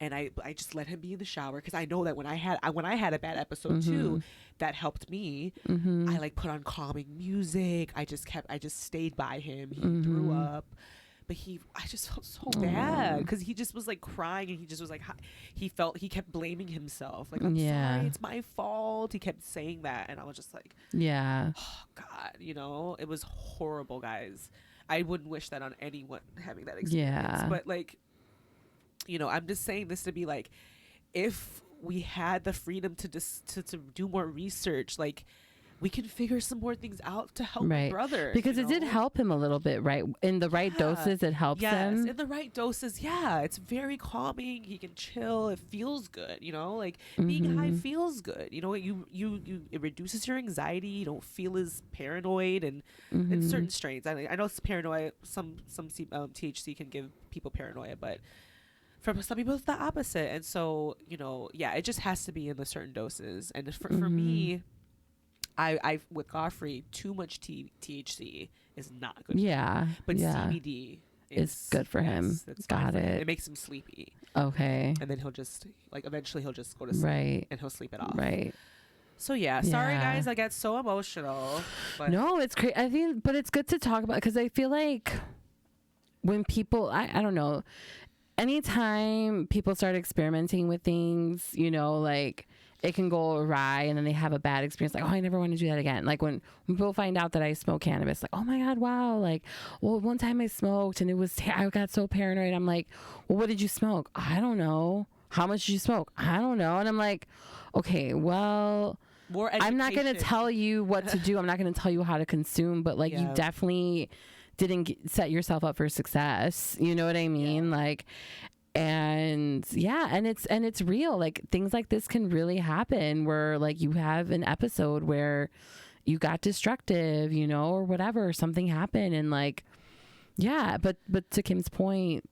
And I just let him be in the shower because I know that when I had a bad episode too, that helped me. I like put on calming music. I just stayed by him. He threw up, but I just felt so bad because he just was like crying, and he just was like, he kept blaming himself. Like, I'm sorry, it's my fault. He kept saying that, and I was just like, oh God, you know, it was horrible, guys. I wouldn't wish that on anyone having that experience, but like, you know, I'm just saying this to be like, if we had the freedom to do more research, like we can figure some more things out to help my Right. brother. Because you it did know? help him a little bit, right? In the right doses, it helps Yes, him. in the right doses. Yeah, it's very calming. He can chill. It feels good. You know, like Mm-hmm. being high feels good. You know, you it reduces your anxiety. You don't feel as paranoid and Mm-hmm. certain strains. I know it's paranoia. Some THC can give people paranoia, but for some people it's the opposite. And so, you know, yeah, it just has to be in the certain doses. And for Mm-hmm. me, I with Godfrey, too much THC is not good. Yeah. But yeah. CBD It's good for him. it's Got fine for him. it. It makes him sleepy, Okay. and then he'll just eventually he'll just go to sleep Right. and he'll sleep it off. Right. So yeah, sorry Yeah. guys, I got so emotional. But No, it's crazy. I think, but it's good to talk about because I feel like when people, I don't know, anytime people start experimenting with things, you know, like it can go awry and then they have a bad experience. Like, oh, I never want to do that again. Like when people find out that I smoke cannabis, like, oh my God, wow. Like, well, one time I smoked and it was, I got so paranoid. I'm like, well, what did you smoke? I don't know. How much did you smoke? I don't know. And I'm like, okay, well, more I'm not going to education. tell you what to do. I'm not going to tell you how to consume, but like you Yeah. definitely didn't set yourself up for success. You know what I mean? Like, and yeah, and it's real. Like things like this can really happen where like you have an episode where you got destructive, you know, or whatever, something happened. And like, yeah, but to Kim's point,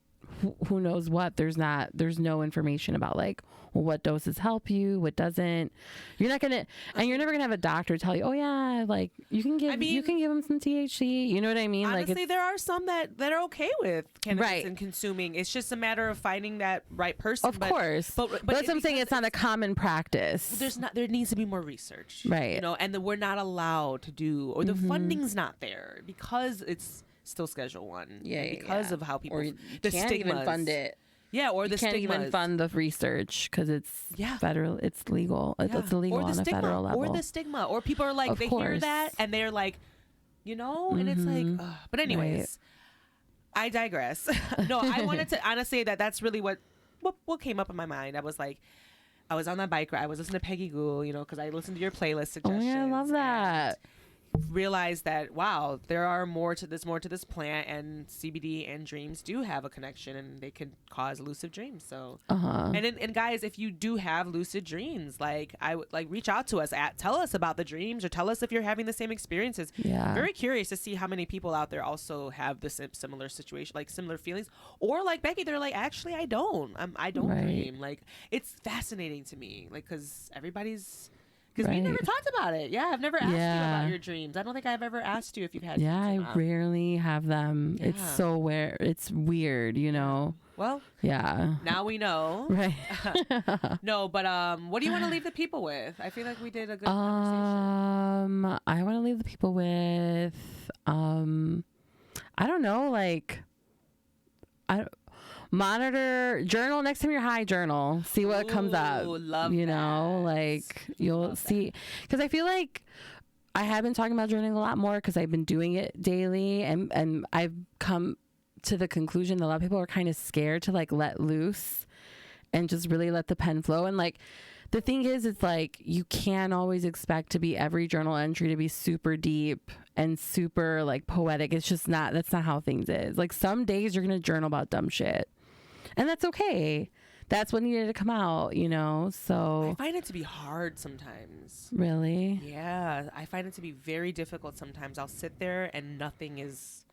who knows what, there's no information about like, well, what doses help you, what doesn't. You're not gonna, and you're never gonna have a doctor tell you, oh yeah, like you can give them some THC. You know what I mean? Honestly, like there are some that are okay with cannabis Right. and consuming. It's just a matter of finding that right person. of course, but that's what I'm saying. It's not a common practice. There needs to be more research, Right. You know, and we're not allowed to do, or the funding's not there because it's still Schedule 1. Because of how people or you the can't even stigmas. fund it. Yeah, or the You can't stigmas. even fund the research because it's federal. It's legal. Yeah. It's illegal or the on a stigma, federal level. or the stigma, or people are like Of they hear course. that and they're like, you know, and it's like, ugh. But anyways, I digress. No, I wanted to honestly that's really what came up in my mind. I was like, I was on that bike ride. I was listening to Peggy Ghoul, you know, because I listened to your playlist Oh suggestions. yeah, I love that. Realized that wow, there are more to this plant, and CBD and dreams do have a connection, and they can cause lucid dreams. So and guys, if you do have lucid dreams, like I would like reach out to us tell us about the dreams, or tell us if you're having the same experiences. Yeah. Very curious to see how many people out there also have this similar situation, like similar feelings, or like Becky, they're like, actually I don't Right. dream. Like it's fascinating to me, like because we Right. never talked about it. Yeah, I've never asked you Yeah. about your dreams. I don't think I've ever asked you if you've had Yeah, dreams or I not. rarely have them. It's Yeah. so it's weird, you know. Well, Yeah. now we know. Right. No, but what do you want to leave the people with? I feel like we did a good conversation. I want to leave the people with I don't know, like journal next time you're high, journal, see what comes up. Ooh, love you know, that. like you'll see, because I feel like I have been talking about journaling a lot more because I've been doing it daily, and I've come to the conclusion that a lot of people are kind of scared to like let loose and just really let the pen flow. And like the thing is, it's like you can't always expect to be every journal entry to be super deep and super like poetic. It's just not, that's not how things is. Like some days you're gonna journal about dumb shit, and that's okay. That's what needed to come out, you know. So I find it to be hard sometimes. really, Yeah, I find it to be very difficult sometimes. I'll sit there and nothing is.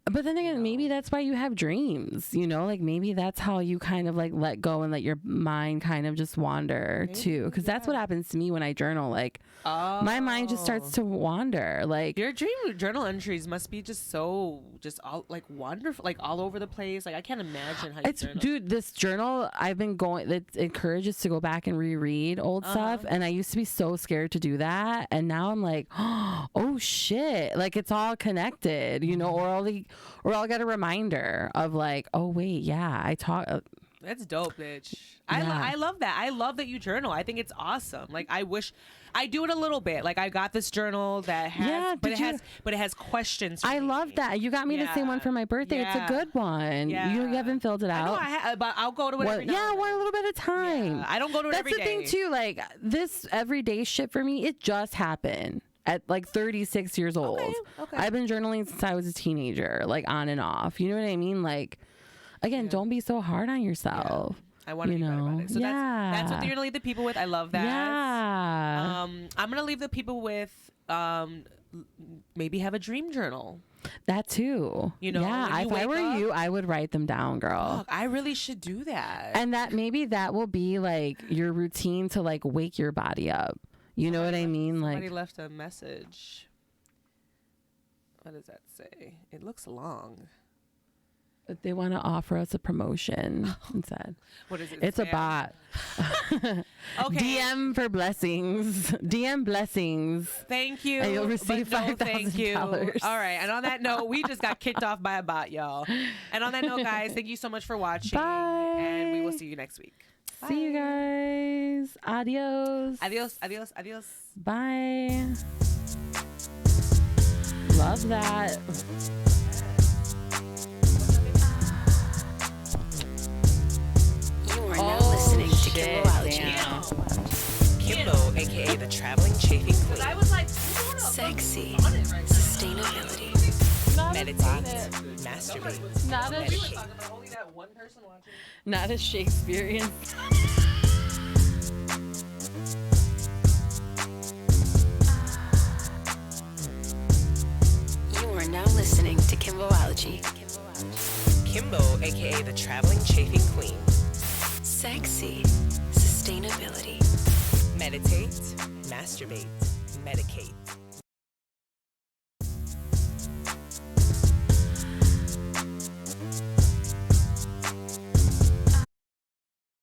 but then again, maybe that's why you have dreams, you know, like maybe that's how you kind of like let go and let your mind kind of just wander too, because that's what happens to me when I journal. Like my mind just starts to wander. Like Your dream journal entries must be just all like wonderful, like all over the place. Like I can't imagine how you it's, journal. dude, this journal I've been going, it encourages to go back and reread old stuff, and I used to be so scared to do that, and now I'm like, oh shit, like it's all connected, you know, or I'll get a reminder of like, oh wait, yeah, I talk. That's dope, bitch. Yeah. I love that. I love that you journal. I think it's awesome. Like I wish I do it a little bit. Like I got this journal that has, Yeah, but it has questions. For I me. love that. You got me the same one for my birthday. Yeah. It's a good one. Yeah. You haven't filled it I know out. but I'll go to it. Every now and one then. a little bit at a time. Yeah, I don't go to it That's every the thing day. too. Like this everyday shit for me, it just happened. at like 36 years old. Okay. I've been journaling since I was a teenager, like on and off. You know what I mean? Like, again, don't be so hard on yourself. I want to be better about it. So that's what you're gonna leave the people with. I love that. Yeah. I'm gonna leave the people with maybe have a dream journal. That too. You know, yeah. If I were you, I would write them down, girl. Fuck, I really should do that. And that maybe that will be like your routine to like wake your body up. You know what I mean? Like, somebody left a message. What does that say? It looks long. they want to offer us a promotion instead. What is it? It's a bot. Okay. DM for blessings. DM blessings. Thank you. And you'll receive but no, thank you. $5,000. All right. And on that note, we just got kicked off by a bot, y'all. And on that note, guys, thank you so much for watching. Bye. And we will see you next week. See you guys. Adios. Adios, adios, adios. Bye. Love that. You are now listening to Kimbology. Kimbo, aka the traveling chafing queen. I was like, Sexy sustainability. Meditate, masturbate, Not a, medicate. Only that one person watching. not a Shakespearean. You are now listening to Kimbology. Kimbo, aka the traveling chafing queen. Sexy sustainability. Meditate, masturbate, medicate.